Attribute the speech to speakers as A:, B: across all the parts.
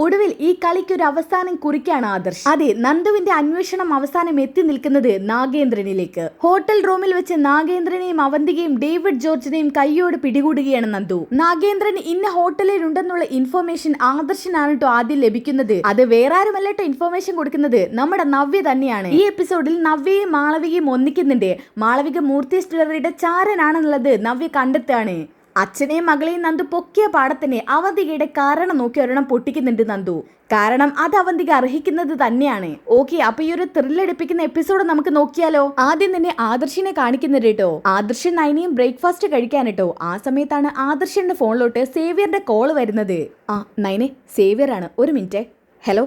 A: ഒടുവിൽ ഈ കളിക്കൊരു അവസാനം കുറിക്കാണ് ആദർശ്. അതെ, നന്ദുവിന്റെ അന്വേഷണം അവസാനം എത്തി നിൽക്കുന്നത് നാഗേന്ദ്രനിലേക്ക്. ഹോട്ടൽ റൂമിൽ വെച്ച് നാഗേന്ദ്രനെയും അവന്തികയും ഡേവിഡ് ജോർജിനെയും കൈയോട് പിടികൂടുകയാണ് നന്ദു. നാഗേന്ദ്രൻ ഇന്ന ഹോട്ടലിൽ ഉണ്ടെന്നുള്ള ഇൻഫോർമേഷൻ ആദർശനാണ് കേട്ടോ ആദ്യം ലഭിക്കുന്നത്. അത് വേറെ ആരുമല്ലോ ഇൻഫോർമേഷൻ കൊടുക്കുന്നത്, നമ്മുടെ നവ്യ തന്നെയാണ്. ഈ എപ്പിസോഡിൽ നവ്യയും മാളവികയും ഒന്നിക്കുന്നുണ്ട്. മാളവിക മൂർത്തി ജ്വല്ലറിയുടെ ചാരനാണെന്നുള്ളത് നവ്യ കണ്ടെത്താണ്. അച്ഛനെയും മകളെയും നന്ദു പൊക്കിയ പാടത്തിനെ അവന്തികയുടെ കാരണം നോക്കി ഒരെണ്ണം പൊട്ടിക്കുന്നുണ്ട് നന്ദു. കാരണം അത് അവന്തിക അർഹിക്കുന്നത് തന്നെയാണ്. ഓക്കെ, അപ്പൊ ഈ ഒരു ത്രില്ലടിപ്പിക്കുന്ന എപ്പിസോഡ് നമുക്ക് നോക്കിയാലോ. ആദ്യം തന്നെ ആദർശിനെ കാണിക്കുന്നുണ്ട് കേട്ടോ. ആദർശൻ നൈനയും ബ്രേക്ക്ഫാസ്റ്റ് കഴിക്കാൻ കേട്ടോ. ആ സമയത്താണ് ആദർശന്റെ ഫോണിലോട്ട് സേവ്യറിന്റെ കോള് വരുന്നത്. നൈനെ, സേവ്യർ ആണ്, ഒരു മിനിറ്റ്. ഹലോ.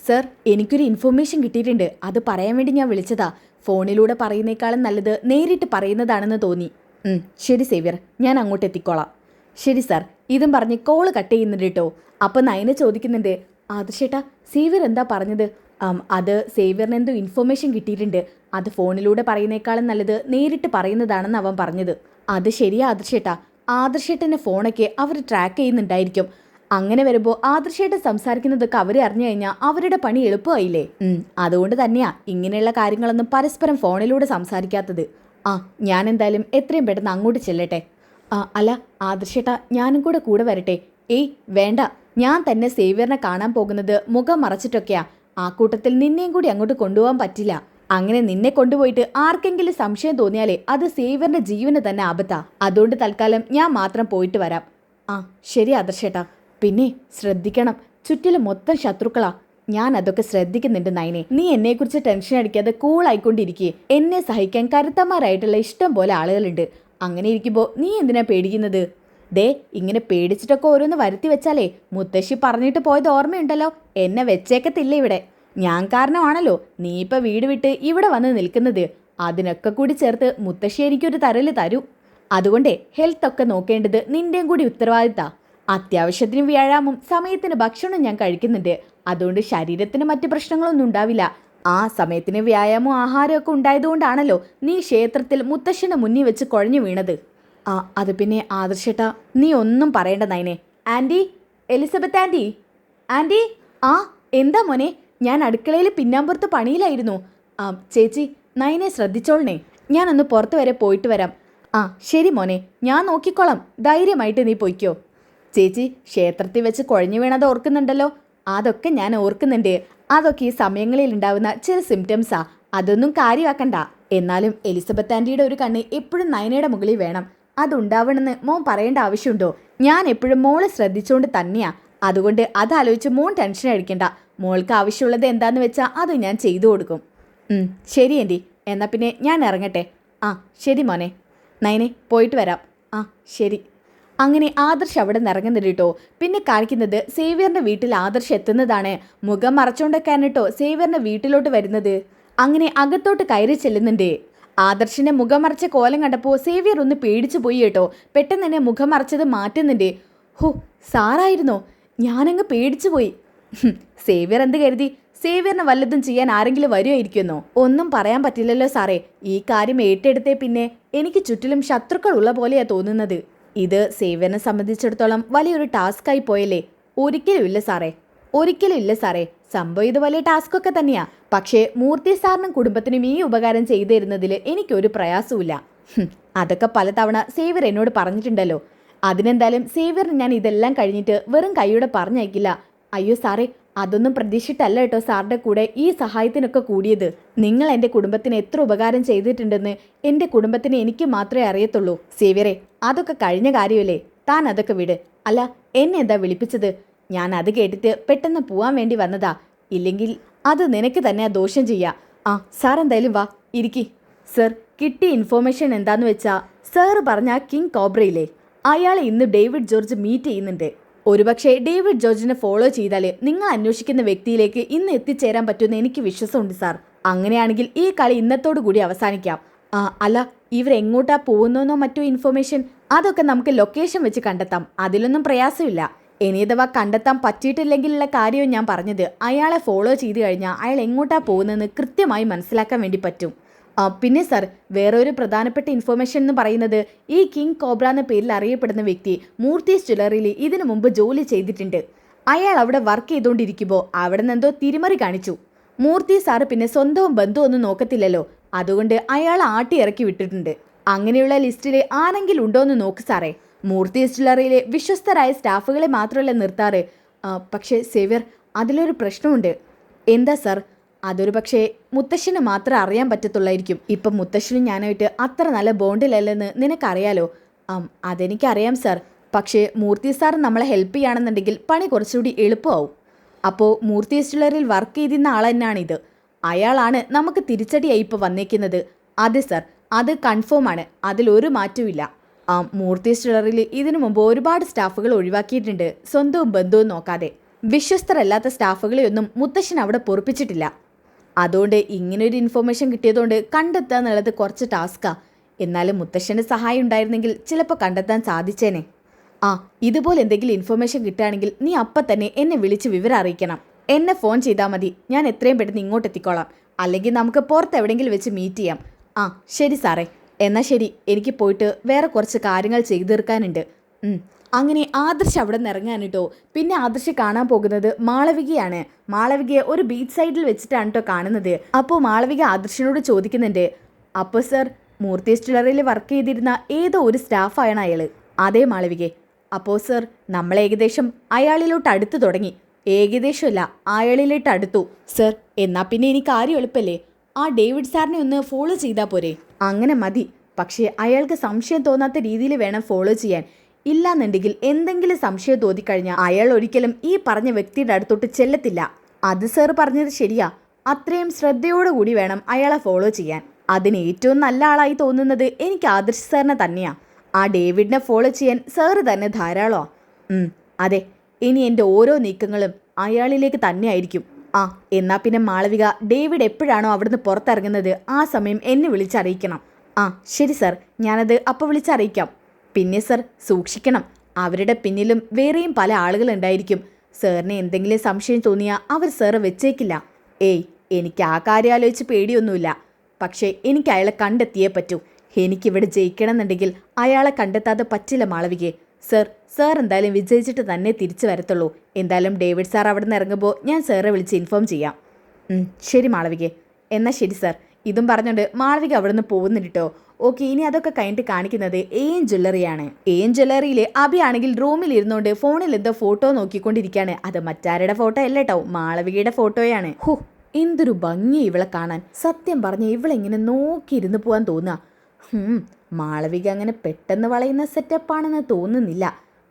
A: സർ, എനിക്കൊരു ഇൻഫോർമേഷൻ കിട്ടിയിട്ടുണ്ട്. അത് പറയാൻ വേണ്ടി ഞാൻ വിളിച്ചതാ. ഫോണിലൂടെ പറയുന്നേക്കാളും നല്ലത് നേരിട്ട് പറയുന്നതാണെന്ന് തോന്നി. ശരി സേവ്യർ, ഞാൻ അങ്ങോട്ട് എത്തിക്കോളാം. ശരി സാർ. ഇതും പറഞ്ഞ് കോള് കട്ട് ചെയ്യുന്നുണ്ട് കേട്ടോ. അപ്പം നയന ചോദിക്കുന്നുണ്ട്, ആദർശേട്ടാ സേവ്യർ എന്താ പറഞ്ഞത്? അത് സേവ്യറിന് എന്തോ ഇൻഫോർമേഷൻ കിട്ടിയിട്ടുണ്ട്. അത് ഫോണിലൂടെ പറയുന്നേക്കാളും നല്ലത് നേരിട്ട് പറയുന്നതാണെന്ന് അവൻ പറഞ്ഞത്. അത് ശരിയാ ആദർശേട്ടാ. ആദർശേട്ടൻ്റെ ഫോണൊക്കെ അവർ ട്രാക്ക് ചെയ്യുന്നുണ്ടായിരിക്കും. അങ്ങനെ വരുമ്പോൾ ആദർശേട്ടൻ സംസാരിക്കുന്നതൊക്കെ അവർ അറിഞ്ഞു കഴിഞ്ഞാൽ അവരുടെ പണി എളുപ്പമായില്ലേ? അതുകൊണ്ട് തന്നെയാ ഇങ്ങനെയുള്ള കാര്യങ്ങളൊന്നും പരസ്പരം ഫോണിലൂടെ സംസാരിക്കാത്തത്. ഞാൻ എന്തായാലും എത്രയും പെട്ടെന്ന് അങ്ങോട്ട് ചെല്ലട്ടെ. അല്ല ആദർശേട്ടാ, ഞാനും കൂടെ വരട്ടെ? ഏയ് വേണ്ട, ഞാൻ തന്നെ സേവ്യറിനെ കാണാൻ പോകുന്നത് മുഖം മറച്ചിട്ടൊക്കെയാ. ആ കൂട്ടത്തിൽ നിന്നെയും കൂടി അങ്ങോട്ട് കൊണ്ടുപോകാൻ പറ്റില്ല. അങ്ങനെ നിന്നെ കൊണ്ടുപോയിട്ട് ആർക്കെങ്കിലും സംശയം തോന്നിയാലേ അത് സേവ്യറിന്റെ ജീവന് തന്നെ ആപത്താ. അതുകൊണ്ട് തൽക്കാലം ഞാൻ മാത്രം പോയിട്ട് വരാം. ശരി ആദർശേട്ടാ. പിന്നെ ശ്രദ്ധിക്കണം, ചുറ്റിലും മൊത്തം ശത്രുക്കളാ. ഞാൻ അതൊക്കെ ശ്രദ്ധിക്കുന്നുണ്ട് നൈനെ. നീ എന്നെക്കുറിച്ച് ടെൻഷൻ അടിക്കാതെ കൂളായിക്കൊണ്ടിരിക്കേ. എന്നെ സഹിക്കാൻ കരുത്തന്മാരായിട്ടുള്ള ഇഷ്ടം പോലെ ആളുകളുണ്ട്. അങ്ങനെ ഇരിക്കുമ്പോൾ നീ എന്തിനാ പേടിക്കുന്നത്? ദേ, ഇങ്ങനെ പേടിച്ചിട്ടൊക്കെ ഓരോന്ന് വരുത്തി വെച്ചാലേ മുത്തശ്ശി പറഞ്ഞിട്ട് പോയത് ഓർമ്മയുണ്ടല്ലോ, എന്നെ വെച്ചേക്കത്തില്ല ഇവിടെ. ഞാൻ കാരണമാണല്ലോ നീ ഇപ്പം വീട് വിട്ട് ഇവിടെ വന്ന് നിൽക്കുന്നത്. അതിനൊക്കെ കൂടി ചേർത്ത് മുത്തശ്ശി എനിക്കൊരു തരല് തരൂ. അതുകൊണ്ടേ ഹെൽത്തൊക്കെ നോക്കേണ്ടത് നിന്റെയും കൂടി ഉത്തരവാദിത്താ. അത്യാവശ്യത്തിന് വ്യായാമവും സമയത്തിന് ഭക്ഷണവും ഞാൻ കഴിക്കുന്നുണ്ട്. അതുകൊണ്ട് ശരീരത്തിന് മറ്റ് പ്രശ്നങ്ങളൊന്നും ഉണ്ടാവില്ല. ആ സമയത്തിന് വ്യായാമവും ആഹാരമൊക്കെ ഉണ്ടായതുകൊണ്ടാണല്ലോ നീ ക്ഷേത്രത്തിൽ മുത്തശ്ശിന്റെ മുന്നിൽ വെച്ച് കുഴഞ്ഞു വീണത്. അത് പിന്നെ ആദർശേട്ടാ, നീ ഒന്നും പറയേണ്ട നൈനെ. Aunty, Elizabeth aunty. ആൻറ്റി. എന്താ മോനെ? ഞാൻ അടുക്കളയിൽ പിന്നാമ്പുറത്ത് പണിയിലായിരുന്നു. ചേച്ചി, നൈനെ ശ്രദ്ധിച്ചോളണേ. ഞാനൊന്ന് പുറത്ത് വരെ പോയിട്ട് വരാം. ശരി മോനെ, ഞാൻ നോക്കിക്കോളാം. ധൈര്യമായിട്ട് നീ പൊയ്ക്കോ. ചേച്ചി, ക്ഷേത്രത്തിൽ വെച്ച് കുഴഞ്ഞു വീണത് ഓർക്കുന്നുണ്ടല്ലോ? അതൊക്കെ ഞാൻ ഓർക്കുന്നുണ്ട്. അതൊക്കെ ഈ സമയങ്ങളിൽ ഉണ്ടാവുന്ന ചില സിംറ്റംസാ. അതൊന്നും കാര്യമാക്കണ്ട. എന്നാലും എലിസബത്ത് ആൻറ്റിയുടെ ഒരു കണ്ണ് എപ്പോഴും നയനയുടെ മുകളിൽ വേണം. അതുണ്ടാവണമെന്ന് മോൻ പറയേണ്ട ആവശ്യമുണ്ടോ? ഞാൻ എപ്പോഴും മോളെ ശ്രദ്ധിച്ചുകൊണ്ട് തന്നെയാ. അതുകൊണ്ട് അതാലോചിച്ച് മോൻ ടെൻഷൻ അടിക്കണ്ട. മോൾക്ക് ആവശ്യമുള്ളത് എന്താന്ന് വെച്ചാൽ അത് ഞാൻ ചെയ്തു കൊടുക്കും. ശരി ആൻറ്റി, എന്നാൽ പിന്നെ ഞാൻ ഇറങ്ങട്ടെ. ശരി മോനെ. നയനെ, പോയിട്ട് വരാം. ശരി. അങ്ങനെ ആദർശ് അവിടെ നിന്ന് ഇറങ്ങുന്നുണ്ട് കേട്ടോ. പിന്നെ കാണിക്കുന്നത് സേവ്യറിന്റെ വീട്ടിൽ ആദർശ് എത്തുന്നതാണ്. മുഖം മറച്ചോണ്ടൊക്കെയാണ് കേട്ടോ സേവ്യറിന്റെ വീട്ടിലോട്ട് വരുന്നത്. അങ്ങനെ അകത്തോട്ട് കയറി ചെല്ലുന്നുണ്ട്. ആദർശിന്റെ മുഖം മറച്ച കോലം കണ്ടപ്പോൾ സേവ്യർ ഒന്ന് പേടിച്ചു പോയി കേട്ടോ. പെട്ടെന്ന് തന്നെ മുഖം മറച്ചത് മാറ്റുന്നുണ്ട്. സാറായിരുന്നോ? ഞാനങ്ങ് പേടിച്ചു പോയി. സേവ്യർ എന്ത് കരുതി? സേവ്യറിന് വല്ലതും ചെയ്യാൻ ആരെങ്കിലും വരുമായിരിക്കുമെന്നോ? ഒന്നും പറയാൻ പറ്റില്ലല്ലോ സാറേ. ഈ കാര്യം ഏറ്റെടുത്തേ പിന്നെ എനിക്ക് ചുറ്റിലും ശത്രുക്കൾ ഉള്ള പോലെയാ തോന്നുന്നത്. ഇത് സേവ്യറിനെ സംബന്ധിച്ചിടത്തോളം വലിയൊരു ടാസ്ക്കായി പോയല്ലേ? ഒരിക്കലും ഇല്ല സാറേ. സംഭവം ഇത് വലിയ ടാസ്കൊക്കെ തന്നെയാ. പക്ഷേ മൂർത്തി സാറിനും കുടുംബത്തിനും ഈ ഉപകാരം ചെയ്തു തരുന്നതിൽ എനിക്കൊരു പ്രയാസവുമില്ല. അതൊക്കെ പലതവണ സേവ്യർ എന്നോട് പറഞ്ഞിട്ടുണ്ടല്ലോ. അതിനെന്തായാലും സേവ്യറിന് ഞാൻ ഇതെല്ലാം കഴിഞ്ഞിട്ട് വെറും കൈയോടെ പറഞ്ഞയക്കില്ല. അയ്യോ സാറേ, അതൊന്നും പ്രതീക്ഷിച്ചിട്ടല്ല കേട്ടോ സാറിൻ്റെ കൂടെ ഈ സഹായത്തിനൊക്കെ കൂടിയത്. നിങ്ങൾ എൻ്റെ കുടുംബത്തിന് എത്ര ഉപകാരം ചെയ്തിട്ടുണ്ടെന്ന് എൻ്റെ കുടുംബത്തിന് എനിക്ക് മാത്രമേ അറിയത്തുള്ളൂ. സേവ്യറെ, അതൊക്കെ കഴിഞ്ഞ കാര്യമല്ലേ? താൻ അതൊക്കെ വിട്. അല്ല, എന്നെ എന്താ വിളിപ്പിച്ചത്? ഞാൻ അത് കേട്ടിട്ട് പെട്ടെന്ന് പോവാൻ വേണ്ടി വന്നതാ. ഇല്ലെങ്കിൽ അത് നിനക്ക് തന്നെ ദോഷം ചെയ്യാം. സാർ എന്തായാലും വാ, ഇരിക്കി. സർ, കിട്ടിയ ഇൻഫോർമേഷൻ എന്താന്ന് വെച്ചാൽ സാറ് പറഞ്ഞ കിങ് കോബ്രയില്ലേ, അയാളെ ഇന്ന് ഡേവിഡ് ജോർജ് മീറ്റ് ചെയ്യുന്നുണ്ട്. ഒരുപക്ഷെ ഡേവിഡ് ജോർജിനെ ഫോളോ ചെയ്താൽ നിങ്ങൾ അന്വേഷിക്കുന്ന വ്യക്തിയിലേക്ക് ഇന്ന് എത്തിച്ചേരാൻ പറ്റുമെന്ന് എനിക്ക് വിശ്വാസമുണ്ട് സാർ. അങ്ങനെയാണെങ്കിൽ ഈ കളി ഇന്നത്തോടു കൂടി അവസാനിക്കാം. അല്ല, ഇവരെങ്ങോട്ടാ പോകുന്നോന്നോ മറ്റോ ഇൻഫോർമേഷൻ അതൊക്കെ നമുക്ക് ലൊക്കേഷൻ വെച്ച് കണ്ടെത്താം. അതിലൊന്നും പ്രയാസമില്ല. ഇനി അഥവാ കണ്ടെത്താൻ പറ്റിയിട്ടില്ലെങ്കിലുള്ള കാര്യവും ഞാൻ പറഞ്ഞത്. അയാളെ ഫോളോ ചെയ്ത് കഴിഞ്ഞാൽ അയാൾ എങ്ങോട്ടാ പോകുന്നതെന്ന് കൃത്യമായി മനസ്സിലാക്കാൻ വേണ്ടി പറ്റും. പിന്നെ സാർ, വേറെ ഒരു പ്രധാനപ്പെട്ട ഇൻഫോർമേഷൻ എന്ന് പറയുന്നത് ഈ കിങ് കോബ്ര എന്ന പേരിൽ അറിയപ്പെടുന്ന വ്യക്തി മൂർത്തി ജ്വല്ലറിയിൽ ഇതിനു മുമ്പ് ജോലി ചെയ്തിട്ടുണ്ട്. അയാൾ അവിടെ വർക്ക് ചെയ്തുകൊണ്ടിരിക്കുമ്പോൾ അവിടെ നിന്നെന്തോ തിരിമറി കാണിച്ചു. മൂർത്തി സാറ് പിന്നെ സ്വന്തവും ബന്ധുവൊന്നും നോക്കത്തില്ലല്ലോ, അതുകൊണ്ട് അയാൾ ആട്ടി ഇറക്കി വിട്ടിട്ടുണ്ട്. അങ്ങനെയുള്ള ലിസ്റ്റിൽ ആരെങ്കിലും ഉണ്ടോ എന്ന് നോക്ക് സാറേ. മൂർത്തി ഡിസ്റ്റിലറിയിലെ വിശ്വസ്തരായ സ്റ്റാഫുകളെ മാത്രമല്ല നിർത്താറ്. പക്ഷേ സേവ്യർ, അതിലൊരു പ്രശ്നമുണ്ട്. എന്താ സാർ? അതൊരു പക്ഷേ മുത്തശ്ശന് മാത്രമേ അറിയാൻ പറ്റത്തുള്ളായിരിക്കും. ഇപ്പം മുത്തശ്ശനും ഞാനായിട്ട് അത്ര നല്ല ബോണ്ടിലല്ലെന്ന് നിനക്കറിയാലോ. അതെനിക്കറിയാം സാർ. പക്ഷേ മൂർത്തി സാർ നമ്മളെ ഹെൽപ്പ് ചെയ്യുകയാണെന്നുണ്ടെങ്കിൽ പണി കുറച്ചുകൂടി എളുപ്പമാവും. അപ്പോൾ മൂർത്തി ഡിസ്റ്റിലറിയിൽ വർക്ക് ചെയ്തിരുന്ന ആൾ തന്നെയാണിത്. അയാളാണ് നമുക്ക് തിരിച്ചടിയായി ഇപ്പോൾ വന്നേക്കുന്നത്. അതെ സാർ, അത് കൺഫേം ആണ്, അതിലൊരു മാറ്റവും. മൂർത്തി ഡിസ്റ്റിലറിയിൽ ഇതിനു മുമ്പ് ഒരുപാട് സ്റ്റാഫുകൾ ഒഴിവാക്കിയിട്ടുണ്ട്, സ്വന്തവും ബന്ധവും നോക്കാതെ. വിശ്വസ്തരല്ലാത്ത സ്റ്റാഫുകളെയൊന്നും മുത്തശ്ശൻ അവിടെ പൊറുപ്പിച്ചിട്ടില്ല. അതുകൊണ്ട് ഇങ്ങനൊരു ഇൻഫോർമേഷൻ കിട്ടിയതുകൊണ്ട് കണ്ടെത്തുക എന്നുള്ളത് കുറച്ച് ടാസ്കാ. എന്നാലും മുത്തശ്ശൻ്റെ സഹായം ഉണ്ടായിരുന്നെങ്കിൽ ചിലപ്പോൾ കണ്ടെത്താൻ സാധിച്ചേനെ. ഇതുപോലെ എന്തെങ്കിലും ഇൻഫോർമേഷൻ കിട്ടുകയാണെങ്കിൽ നീ അപ്പം തന്നെ എന്നെ വിളിച്ച് വിവരം അറിയിക്കണം. എന്നെ ഫോൺ ചെയ്താൽ മതി, ഞാൻ എത്രയും പെട്ടെന്ന് ഇങ്ങോട്ട് എത്തിക്കോളാം. അല്ലെങ്കിൽ നമുക്ക് പുറത്ത് എവിടെയെങ്കിലും വെച്ച് മീറ്റ് ചെയ്യാം. ശരി സാറേ. എന്നാൽ ശരി, എനിക്ക് പോയിട്ട് വേറെ കുറച്ച് കാര്യങ്ങൾ ചെയ്തു തീർക്കാനുണ്ട്. അങ്ങനെ ആദർശ് അവിടെ നിന്ന് ഇറങ്ങാൻ പിന്നെ ആദർശ് കാണാൻ പോകുന്നത് മാളവികയാണ്. മാളവികയെ ഒരു ബീച്ച് സൈഡിൽ വെച്ചിട്ടാണ് കേട്ടോ കാണുന്നത്. അപ്പോൾ മാളവിക ആദർശിനോട് ചോദിക്കുന്നുണ്ട്, അപ്പോൾ സർ, മൂർത്തി ഡിസ്റ്റിലറിയിൽ വർക്ക് ചെയ്തിരുന്ന ഏതോ ഒരു സ്റ്റാഫാണ് അയാൾ. അതേ മാളവികെ. അപ്പോൾ സർ, നമ്മൾ ഏകദേശം അയാളിലോട്ട് അടുത്തു തുടങ്ങി. ഏകദേശമല്ല, അയാളിലോട്ട് അടുത്തു സർ. എന്നാൽ പിന്നെ എനിക്ക് കാര്യം എളുപ്പല്ലേ, ആ ഡേവിഡ് സാറിനെ ഒന്ന് ഫോളോ ചെയ്താൽ പോരെ? അങ്ങനെ മതി, പക്ഷേ അയാൾക്ക് സംശയം തോന്നാത്ത രീതിയിൽ വേണം ഫോളോ ചെയ്യാൻ. ഇല്ലാന്നുണ്ടെങ്കിൽ എന്തെങ്കിലും സംശയം തോന്നിക്കഴിഞ്ഞാൽ അയാൾ ഒരിക്കലും ഈ പറഞ്ഞ വ്യക്തിയുടെ അടുത്തോട്ട് ചെല്ലത്തില്ല. അത് സാർ പറഞ്ഞത് ശരിയാ, അത്രയും ശ്രദ്ധയോടുകൂടി വേണം അയാളെ ഫോളോ ചെയ്യാൻ. അതിന് ഏറ്റവും നല്ല ആളായി തോന്നുന്നത് എനിക്ക് ആദർശ് സാറിനെ തന്നെയാ. ആ ഡേവിഡിനെ ഫോളോ ചെയ്യാൻ സാറ് തന്നെ ധാരാളമാണ്. അതെ, ഇനി എൻ്റെ ഓരോ നീക്കങ്ങളും അയാളിലേക്ക് തന്നെയായിരിക്കും. എന്നാൽ പിന്നെ മാളവിക, ഡേവിഡ് എപ്പോഴാണോ അവിടുന്ന് പുറത്തിറങ്ങുന്നത് ആ സമയം എന്നെ വിളിച്ചറിയിക്കണം. ശരി സാർ, ഞാനത് അപ്പോൾ വിളിച്ചറിയിക്കാം. പിന്നെ സർ, സൂക്ഷിക്കണം, അവരുടെ പിന്നിലും വേറെയും പല ആളുകളുണ്ടായിരിക്കും. സാറിന് എന്തെങ്കിലും സംശയം തോന്നിയാൽ അവർ സാറ് വെച്ചേക്കില്ല. എനിക്ക് ആ കാര്യം ആലോചിച്ച് പേടിയൊന്നുമില്ല. പക്ഷേ എനിക്ക് അയാളെ കണ്ടെത്തിയേ പറ്റൂ. എനിക്കിവിടെ ജയിക്കണം എന്നുണ്ടെങ്കിൽ അയാളെ കണ്ടെത്താതെ പറ്റില്ല മാളവികയെ. സാർ എന്തായാലും വിജയിച്ചിട്ട് തന്നെ തിരിച്ചു വരത്തുള്ളൂ. എന്തായാലും ഡേവിഡ് സാർ അവിടെ നിന്ന് ഇറങ്ങുമ്പോൾ ഞാൻ സാറെ വിളിച്ച് ഇൻഫോം ചെയ്യാം. ശരി മാളവികയെ. എന്നാൽ ശരി സാർ. ഇതും പറഞ്ഞുകൊണ്ട് മാളവിക അവിടെ നിന്ന് പോകുന്നുണ്ട് കേട്ടോ. ഓക്കെ, ഇനി അതൊക്കെ കഴിഞ്ഞിട്ട് കാണിക്കുന്നത് എൻ ജ്വല്ലറിയാണ്. എൻ ജ്വല്ലറിയിൽ അബി ആണെങ്കിൽ റൂമിൽ ഇരുന്നുകൊണ്ട് ഫോണിൽ എന്തോ ഫോട്ടോ നോക്കിക്കൊണ്ടിരിക്കുകയാണ്. അത് മറ്റാരുടെ ഫോട്ടോ അല്ല കേട്ടോ, മാളവികയുടെ ഫോട്ടോയാണ്. എന്തൊരു ഭംഗി ഇവളെ കാണാൻ. സത്യം പറഞ്ഞ ഇവളെങ്ങനെ നോക്കിയിരുന്ന് പോകാൻ തോന്നുക. മാളവിക അങ്ങനെ പെട്ടെന്ന് വളയുന്ന സെറ്റപ്പാണെന്ന് തോന്നുന്നില്ല.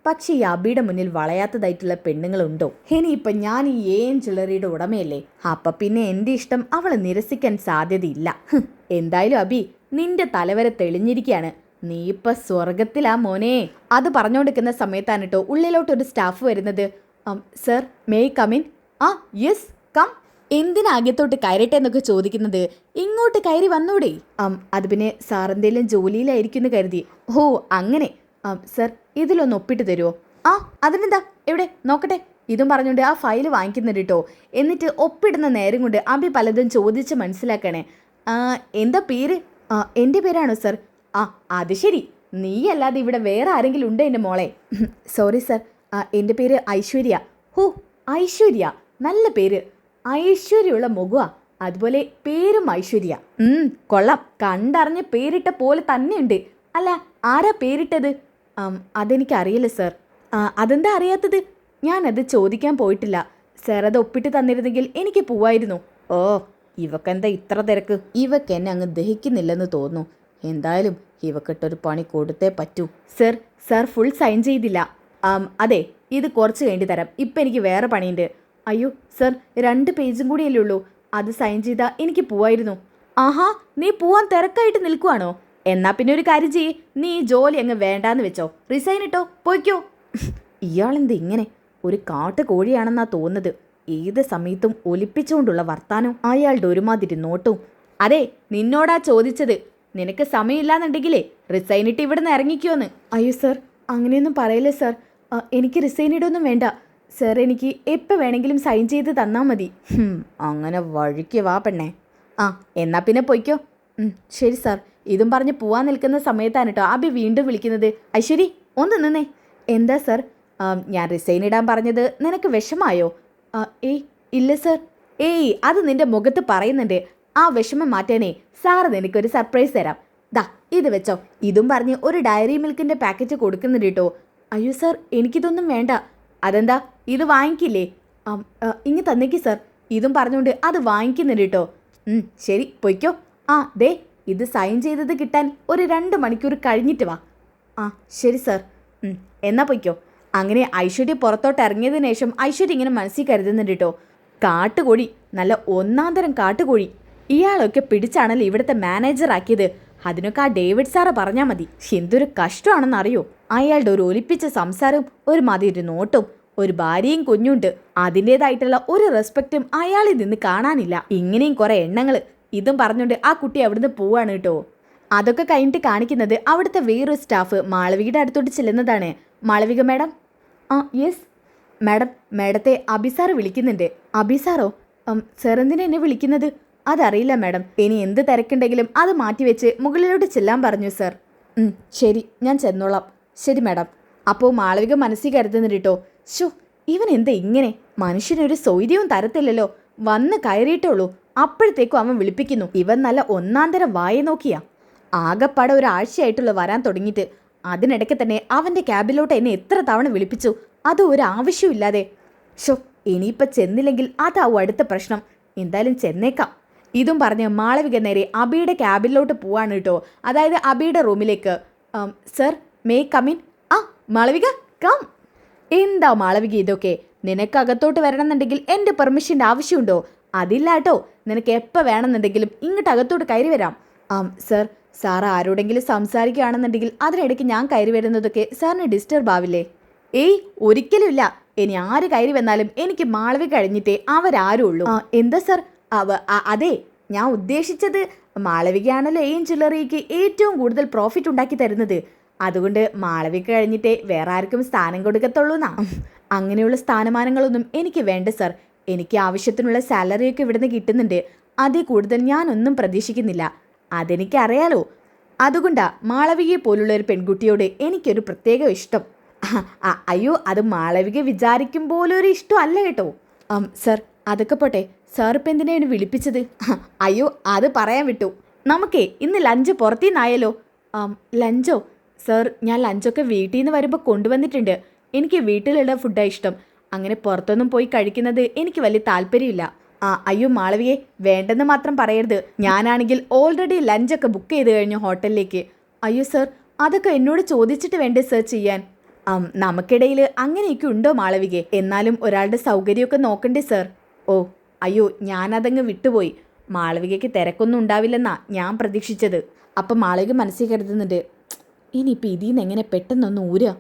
A: പക്ഷേ ഈ അബിയുടെ മുന്നിൽ വളയാത്തതായിട്ടുള്ള പെണ്ണുങ്ങളുണ്ടോ? ഇനിയിപ്പം ഞാൻ ഈ എൻ ജ്വല്ലറിയുടെ ഉടമയല്ലേ, അപ്പം പിന്നെ എൻ്റെ ഇഷ്ടം അവളെ നിരസിക്കാൻ സാധ്യതയില്ല. എന്തായാലും അബി, നിന്റെ തലവരെ തെളിഞ്ഞിരിക്കുകയാണ്. നീ ഇപ്പം സ്വർഗത്തിലാ മോനെ. അത് പറഞ്ഞുകൊണ്ടിരിക്കുന്ന സമയത്താണ് കേട്ടോ ഉള്ളിലോട്ടൊരു സ്റ്റാഫ് വരുന്നത്. Sir, may come in? Yes, come. എന്തിനാ അകത്തോട്ട് കയറട്ടെ എന്നൊക്കെ ചോദിക്കുന്നത്? ഇങ്ങോട്ട് കയറി വന്നൂടെ? അത് പിന്നെ സാർ എന്തെങ്കിലും ജോലിയിലായിരിക്കുമെന്ന് കരുതി. അങ്ങനെ. സർ, ഇതിലൊന്ന് ഒപ്പിട്ട് തരുമോ? അതിനെന്താ, എവിടെ നോക്കട്ടെ. ഇതും പറഞ്ഞുകൊണ്ട് ആ ഫയൽ വാങ്ങിക്കുന്നുണ്ട് കേട്ടോ. എന്നിട്ട് ഒപ്പിടുന്ന നേരം കൊണ്ട് അബി പലതും ചോദിച്ച് മനസ്സിലാക്കണേ. എന്താ പേര്? എൻ്റെ പേരാണോ സർ? അത് ശരി, നീയല്ലാതെ ഇവിടെ വേറെ ആരെങ്കിലും ഉണ്ടോ എൻ്റെ മോളെ? സോറി സർ, എൻ്റെ പേര് ഐശ്വര്യ. ഐശ്വര്യ, നല്ല പേര്. ഐശ്വര്യമുള്ള മുഖമാണ്, അതുപോലെ പേരും ഐശ്വര്യ. കൊള്ളാം, കണ്ടറിഞ്ഞ് പേരിട്ട പോലെ തന്നെയുണ്ട്. അല്ല, ആരാ പേരിട്ടത്? അതെനിക്കറിയില്ല സർ. അതെന്താ അറിയാത്തത്? ഞാനത് ചോദിക്കാൻ പോയിട്ടില്ല. സർ അത് ഒപ്പിട്ട് തന്നിരുന്നെങ്കിൽ എനിക്ക് പോവായിരുന്നു. ഇവക്കെന്താ ഇത്ര തിരക്ക്? ഇവക്ക് എന്നെ അങ്ങ് ദഹിക്കുന്നില്ലെന്ന് തോന്നുന്നു. എന്തായാലും ഇവക്കിട്ടൊരു പണി കൊടുത്തേ പറ്റൂ. സർ ഫുൾ സൈൻ ചെയ്തില്ല. അതെ, ഇത് കുറച്ച് കഴിഞ്ഞ് തരാം. ഇപ്പം എനിക്ക് വേറെ പണിയുണ്ട്. അയ്യോ സർ, 2 പേജും കൂടിയല്ലേ ഉള്ളൂ. അത് സൈൻ ചെയ്താൽ എനിക്ക് പോവായിരുന്നു. നീ പോവാൻ തിരക്കായിട്ട് നിൽക്കുവാണോ? എന്നാ പിന്നെ ഒരു കാര്യം ചെയ്യേ, നീ ഈ ജോലി അങ്ങ് വേണ്ടാന്ന് വെച്ചോ, റിസൈൻ ഇട്ടോ, പോയിക്കോ. ഇയാളെന്ത് ഇങ്ങനെ ഒരു കാട്ട് കോഴിയാണെന്നാ തോന്നുന്നത്. ഏത് സമയത്തും ഒലിപ്പിച്ചുകൊണ്ടുള്ള വർത്താനം, അയാളുടെ ഒരുമാതിരി നോട്ടവും. അതെ, നിന്നോടാ ചോദിച്ചത്. നിനക്ക് സമയമില്ലാന്നുണ്ടെങ്കിലേ റിസൈൻ ഇട്ട് ഇവിടെ നിന്ന് ഇറങ്ങിക്കോന്ന്. അയ്യോ സർ, അങ്ങനെയൊന്നും പറയല്ലേ സർ. എനിക്ക് റിസൈൻ ഇടൊന്നും വേണ്ട സർ. എനിക്ക് എപ്പോൾ വേണമെങ്കിലും സൈൻ ചെയ്ത് തന്നാൽ മതി. അങ്ങനെ വഴിക്ക് വാ പെണ്ണേ. എന്നാ പിന്നെ പൊയ്ക്കോ. ശരി സാർ. ഇതും പറഞ്ഞ് പോവാൻ നിൽക്കുന്ന സമയത്താണ് കേട്ടോ അബി വീണ്ടും വിളിക്കുന്നത്. ഐശ്വരി, ഒന്ന് നിന്നേ. എന്താ സർ? ഞാൻ റിസൈൻ ഇടാൻ പറഞ്ഞത് നിനക്ക് വിഷമായോ? ഏയ് ഇല്ല സർ. ഏയ് അത് നിന്റെ മുഖത്ത് പറയുന്നുണ്ട്. ആ വിഷമം മാറ്റാനേ സാറ് നിനക്കൊരു സർപ്രൈസ് തരാം. ദാ ഇത് വെച്ചോ. ഇതും പറഞ്ഞ് ഒരു ഡയറി മിൽക്കിൻ്റെ പാക്കറ്റ് കൊടുക്കുന്നുണ്ട് കേട്ടോ. അയ്യോ സർ, എനിക്കിതൊന്നും വേണ്ട. അതെന്താ, ഇത് വാങ്ങിക്കില്ലേ? ഇങ്ങ് തന്നേക്ക് സർ. ഇതും പറഞ്ഞുകൊണ്ട് അത് വാങ്ങിക്കുന്നുണ്ട് കേട്ടോ. ശരി പൊയ്ക്കോ. ദേ ഇത് സൈൻ ചെയ്തത് കിട്ടാൻ ഒരു 2 മണിക്കൂർ കഴിഞ്ഞിട്ട് വാ. ശരി സർ. എന്നാ പൊയ്ക്കോ. അങ്ങനെ ഐശ്വര്യ പുറത്തോട്ട് ഇറങ്ങിയതിനു ശേഷം ഐശ്വര്യ ഇങ്ങനെ മനസ്സിൽ കരുതുന്നുണ്ട് കേട്ടോ. കാട്ടുകോഴി, നല്ല ഒന്നാന്തരം കാട്ടുകോഴി. ഇയാളൊക്കെ പിടിച്ചാണല്ലോ ഇവിടുത്തെ മാനേജറാക്കിയത്. അതിനൊക്കെ ആ ഡേവിഡ് സാറ് പറഞ്ഞാൽ മതി. എന്തൊരു കഷ്ടമാണെന്നറിയോ. അയാളുടെ ഒരു ഒലിപ്പിച്ച സംസാരവും ഒരുമാതിരി ഒരു നോട്ടും, ഒരു ഭാര്യയും കുഞ്ഞുണ്ട്. അതിൻ്റെതായിട്ടുള്ള ഒരു റെസ്പെക്റ്റും അയാളിൽ നിന്ന് കാണാനില്ല. ഇങ്ങനെയും കുറെ എണ്ണങ്ങൾ. ഇതും പറഞ്ഞുകൊണ്ട് ആ കുട്ടി അവിടുന്ന് പോവാണ് കേട്ടോ. അതൊക്കെ കഴിഞ്ഞിട്ട് കാണിക്കുന്നത് അവിടുത്തെ വേറൊരു സ്റ്റാഫ് മാളവികയുടെ അടുത്തോട്ട് ചെല്ലുന്നതാണ്. മാളവിക മാഡം. യെസ് മാഡം, മാഡത്തെ അബിസാറ് വിളിക്കുന്നുണ്ട്. അബിസാറോ? സാർ എന്തിനാ എന്നെ വിളിക്കുന്നത്? അതറിയില്ല മാഡം. ഇനി എന്ത് തിരക്കുണ്ടെങ്കിലും അത് മാറ്റിവെച്ച് മുകളിലോട്ട് ചെല്ലാൻ പറഞ്ഞു സർ. ശരി, ഞാൻ ചെന്നോളാം. ശരി മാഡം. അപ്പോൾ മാളവിക മനസ്സിൽ കരുതുന്നുണ്ട് കേട്ടോ. ഇവൻ എന്താ ഇങ്ങനെ? മനുഷ്യനൊരു സൗകര്യവും തരത്തില്ലല്ലോ. വന്ന് കയറിയിട്ടുള്ളൂ, അപ്പോഴത്തേക്കും അവൻ വിളിപ്പിക്കുന്നു. ഇവൻ നല്ല ഒന്നാന്തരം വായ നോക്കിയാ. ആകെപ്പാടെ ഒരാഴ്ചയായിട്ടുള്ള വരാൻ തുടങ്ങിയിട്ട്. അതിനിടയ്ക്ക് തന്നെ അവൻ്റെ ക്യാബിലോട്ട് എന്നെ എത്ര തവണ വിളിപ്പിച്ചു. അത് ഒരു ആവശ്യമില്ലാതെ. ഇനിയിപ്പോൾ ചെന്നില്ലെങ്കിൽ അതാവും അടുത്ത പ്രശ്നം. എന്തായാലും ചെന്നേക്കാം. ഇതും പറഞ്ഞ് മാളവിക നേരെ അബിയുടെ ക്യാബിലോട്ട് പോവാണ് കേട്ടോ. അതായത് അബിയുടെ റൂമിലേക്ക്. Sir, may come in? Malavika come. എന്താ മാളവിക ഇതൊക്കെ? നിനക്ക് അകത്തോട്ട് വരണമെന്നുണ്ടെങ്കിൽ എൻ്റെ പെർമിഷൻ്റെ ആവശ്യമുണ്ടോ? അതില്ല കേട്ടോ. നിനക്ക് എപ്പോൾ വേണമെന്നുണ്ടെങ്കിലും ഇങ്ങോട്ട് അകത്തോട്ട് കയറി വരാം. സർ, സാർ ആരോടെങ്കിലും സംസാരിക്കുകയാണെന്നുണ്ടെങ്കിൽ അതിനിടയ്ക്ക് ഞാൻ കയറി വരുന്നതൊക്കെ സാറിന് ഡിസ്റ്റർബ് ആവില്ലേ? ഏയ് ഒരിക്കലും ഇല്ല. ഇനി ആര് കയറി വന്നാലും എനിക്ക് മാളവിക കഴിഞ്ഞിട്ടേ അവരാരും ഉള്ളൂ. എന്താ സർ? അതെ, ഞാൻ ഉദ്ദേശിച്ചത് മാളവികയാണല്ലോ ഈ ജ്വല്ലറിക്ക് ഏറ്റവും കൂടുതൽ പ്രോഫിറ്റ് ഉണ്ടാക്കി തരുന്നത്. അതുകൊണ്ട് മാളവിക കഴിഞ്ഞിട്ടേ വേറെ ആർക്കും സ്ഥാനം കൊടുക്കത്തുള്ളൂന്നാ. അങ്ങനെയുള്ള സ്ഥാനമാനങ്ങളൊന്നും എനിക്ക് വേണ്ട സർ. എനിക്ക് ആവശ്യത്തിനുള്ള സാലറിയൊക്കെ ഇവിടുന്ന് കിട്ടുന്നുണ്ട്. അതിൽ കൂടുതൽ ഞാനൊന്നും പ്രതീക്ഷിക്കുന്നില്ല. അതെനിക്കറിയാലോ. അതുകൊണ്ടാ മാളവികയെ പോലുള്ള ഒരു പെൺകുട്ടിയോട് എനിക്കൊരു പ്രത്യേക ഇഷ്ടം. അയ്യോ, അത് മാളവിക വിചാരിക്കും പോലൊരു ഇഷ്ടം അല്ല കേട്ടോ. സർ, അതൊക്കെ പോട്ടെ. സാർ ഇപ്പം എന്തിനാണ് വിളിപ്പിച്ചത്? അയ്യോ, അത് പറയാൻ വിട്ടു. നമുക്കേ ഇന്ന് ലഞ്ച് പുറത്തുനിന്നായാലോ? ലഞ്ചോ? സർ, ഞാൻ ലഞ്ചൊക്കെ വീട്ടിൽ നിന്ന് വരുമ്പോൾ കൊണ്ടുവന്നിട്ടുണ്ട്. എനിക്ക് വീട്ടിലുള്ള ഫുഡാണ് ഇഷ്ടം. അങ്ങനെ പുറത്തൊന്നും പോയി കഴിക്കുന്നത് എനിക്ക് വലിയ താല്പര്യമില്ല. അയ്യോ മാളവിയെ, വേണ്ടെന്ന് മാത്രം പറയരുത്. ഞാനാണെങ്കിൽ ഓൾറെഡി ലഞ്ചൊക്കെ ബുക്ക് ചെയ്ത് കഴിഞ്ഞു ഹോട്ടലിലേക്ക്. അയ്യോ സർ, അതൊക്കെ എന്നോട് ചോദിച്ചിട്ട് വേണ്ടേ സർ ചെയ്യാൻ? നമുക്കിടയിൽ അങ്ങനെയൊക്കെ ഉണ്ടോ മാളവികെ? എന്നാലും ഒരാളുടെ സൗകര്യമൊക്കെ നോക്കണ്ടേ സർ? അയ്യോ, ഞാനതങ്ങ് വിട്ടുപോയി. മാളവികയ്ക്ക് തിരക്കൊന്നും ഉണ്ടാവില്ലെന്നാ ഞാൻ പ്രതീക്ഷിച്ചത്. അപ്പം മാളവിക മനസ്സിൽ കരുതുന്നുണ്ട്, ഇനിയിപ്പോൾ ഇതിൽ നിന്ന് എങ്ങനെ പെട്ടെന്നൊന്ന് ഊരുക?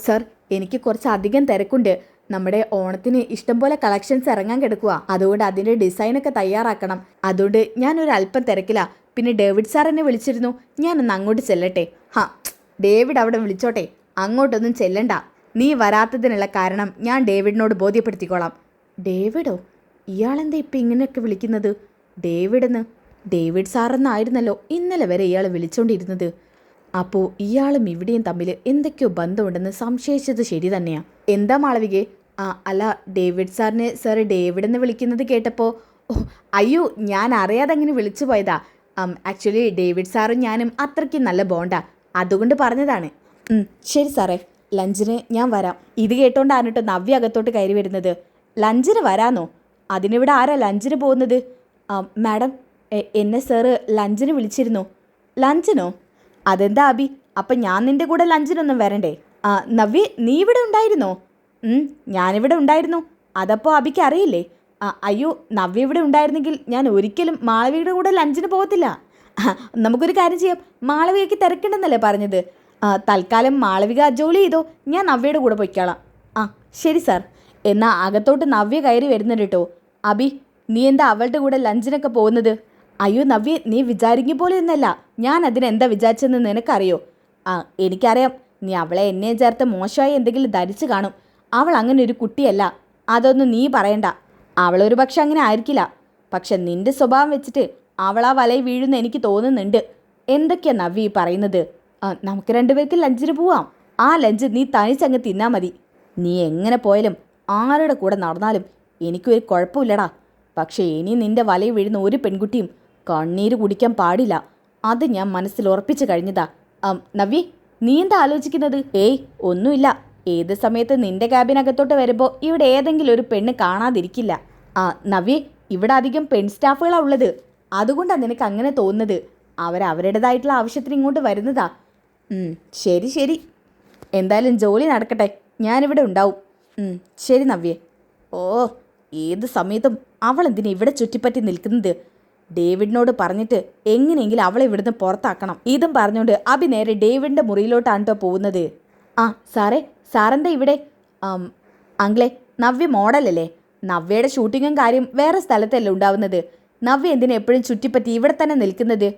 A: സർ, എനിക്ക് കുറച്ച് അധികം തിരക്കുണ്ട്. നമ്മുടെ ഓണത്തിന് ഇഷ്ടംപോലെ കളക്ഷൻസ് ഇറങ്ങാൻ കിടക്കുക. അതുകൊണ്ട് അതിൻ്റെ ഡിസൈനൊക്കെ തയ്യാറാക്കണം. അതുകൊണ്ട് ഞാനൊരു അല്പം തിരക്കില്ല. പിന്നെ ഡേവിഡ് സാർ എന്നെ വിളിച്ചിരുന്നു. ഞാനൊന്ന് അങ്ങോട്ട് ചെല്ലട്ടെ. ഡേവിഡ് അവിടെ വിളിച്ചോട്ടെ, അങ്ങോട്ടൊന്നും ചെല്ലണ്ട. നീ വരാത്തതിനുള്ള കാരണം ഞാൻ ഡേവിഡിനോട് ബോധ്യപ്പെടുത്തിക്കോളാം. ഡേവിഡോ? ഇയാളെന്താ ഇപ്പം ഇങ്ങനെയൊക്കെ വിളിക്കുന്നത്? ഡേവിഡെന്ന്? ഡേവിഡ് സാറെന്നായിരുന്നല്ലോ ഇന്നലെ വരെ ഇയാൾ വിളിച്ചോണ്ടിരുന്നത്. അപ്പോൾ ഇയാളും ഇവിടെയും തമ്മിൽ എന്തൊക്കെയോ ബന്ധമുണ്ടെന്ന് സംശയിച്ചത് ശരി തന്നെയാണ്. എന്താ മാളവികെ? അല്ല, ഡേവിഡ് സാറിനെ സാറ് ഡേവിഡ് എന്ന് വിളിക്കുന്നത് കേട്ടപ്പോൾ അയ്യോ, ഞാൻ അറിയാതെ അങ്ങനെ വിളിച്ചു പോയതാ. ആക്ച്വലി ഡേവിഡ് സാറും ഞാനും അത്രയ്ക്ക് നല്ല ബോണ്ടാ, അതുകൊണ്ട് പറഞ്ഞതാണ്. ശരി സാറേ, ലഞ്ചിന് ഞാൻ വരാം. ഇത് കേട്ടോണ്ടാണ് കേട്ടോ നവ്യ അകത്തോട്ട് കയറി വരുന്നത്. ലഞ്ചിന് വരാന്നോ? അതിനിവിടെ ആരാ ലഞ്ചിന് പോകുന്നത്? മാഡം, എന്നെ സാറ് ലഞ്ചിന് വിളിച്ചിരുന്നു. ലഞ്ചിനോ? അതെന്താ അബി, അപ്പം ഞാൻ നിൻ്റെ കൂടെ ലഞ്ചിനൊന്നും വരണ്ടേ? നവ്യ, നീ ഇവിടെ ഉണ്ടായിരുന്നോ? ഞാനിവിടെ ഉണ്ടായിരുന്നു. അതപ്പോൾ അബിക്ക് അറിയില്ലേ? അയ്യോ, നവ്യ ഇവിടെ ഉണ്ടായിരുന്നെങ്കിൽ ഞാൻ ഒരിക്കലും മാളവികയുടെ കൂടെ ലഞ്ചിന് പോകത്തില്ല. നമുക്കൊരു കാര്യം ചെയ്യാം. മാളവികയ്ക്ക് തിരക്കുണ്ടെന്നല്ലേ പറഞ്ഞത്? തൽക്കാലം മാളവിക ജോലി ചെയ്തോ, ഞാൻ നവ്യയുടെ കൂടെ പോയിക്കോളാം. ശരി സാർ. എന്നാൽ അകത്തോട്ട് നവ്യ കയറി വരുന്നുണ്ട് കേട്ടോ. അബി, നീ എന്താ അവളുടെ കൂടെ ലഞ്ചിനൊക്കെ പോകുന്നത്? അയ്യോ നവ്യ, നീ വിചാരിക്കും പോലെ ഒന്നല്ല. ഞാൻ അതിനെന്താ വിചാരിച്ചെന്ന് നിനക്കറിയോ? എനിക്കറിയാം. നീ അവളെ എന്നെ ചേർത്ത് മോശമായി എന്തെങ്കിലും ധരിച്ചു കാണും. അവൾ അങ്ങനെ ഒരു കുട്ടിയല്ല. അതൊന്നും നീ പറയണ്ട. അവളൊരു പക്ഷെ അങ്ങനെ ആയിരിക്കില്ല. പക്ഷെ നിന്റെ സ്വഭാവം വെച്ചിട്ട് അവൾ ആ വലയിൽ വീഴുന്ന എനിക്ക് തോന്നുന്നുണ്ട്. എന്തൊക്കെയാ നവ്യ പറയുന്നത്? നമുക്ക് രണ്ടുപേർക്ക് ലഞ്ചിന് പോവാം. ആ ലഞ്ച് നീ തനിച്ചങ്ങ് തിന്നാൽ മതി. നീ എങ്ങനെ പോയാലും ആരുടെ കൂടെ നടന്നാലും എനിക്കൊരു കുഴപ്പമില്ലടാ. പക്ഷേ ഇനി നിന്റെ വലയിൽ വീഴുന്ന ഒരു പെൺകുട്ടിയും കണ്ണീര് കുടിക്കാൻ പാടില്ല. അത് ഞാൻ മനസ്സിൽ ഉറപ്പിച്ചു കഴിഞ്ഞതാ. നവ്യേ, നീ എന്താ ആലോചിക്കുന്നത്? ഏയ് ഒന്നുമില്ല. ഏത് സമയത്ത് നിന്റെ ക്യാബിനകത്തോട്ട് വരുമ്പോൾ ഇവിടെ ഏതെങ്കിലും ഒരു പെണ്ണ് കാണാതിരിക്കില്ല. നവ്യേ, ഇവിടെ അധികം പെൺ സ്റ്റാഫുകളാണ് ഉള്ളത്. അതുകൊണ്ടാണ് നിനക്ക് അങ്ങനെ തോന്നുന്നത്. അവരവരുടേതായിട്ടുള്ള ആവശ്യത്തിന് ഇങ്ങോട്ട് വരുന്നതാ. ശരി ശരി, എന്തായാലും ജോലി നടക്കട്ടെ, ഞാനിവിടെ ഉണ്ടാവും. ശരി നവ്യേ. ഓ, ഏത് സമയത്തും അവൾ എന്തിനാ ഇവിടെ ചുറ്റിപ്പറ്റി നിൽക്കുന്നത്? ഡേവിഡിനോട് പറഞ്ഞിട്ട് എങ്ങനെയെങ്കിലും അവളെ ഇവിടുന്ന് പുറത്താക്കണം. ഇതും പറഞ്ഞുകൊണ്ട് അഭി നേരെ ഡേവിഡിൻ്റെ മുറിയിലോട്ടാണ് കേട്ടോ പോകുന്നത്. സാറേ, സാറെന്താ ഇവിടെ? അങ്കിളെ, നവ്യ മോഡലല്ലേ? നവ്യയുടെ ഷൂട്ടിങ്ങും കാര്യം വേറെ സ്ഥലത്തല്ലേ ഉണ്ടാവുന്നത്. നവ്യ എന്തിനാ എപ്പോഴും ചുറ്റിപ്പറ്റി ഇവിടെ തന്നെ നിൽക്കുന്നത്?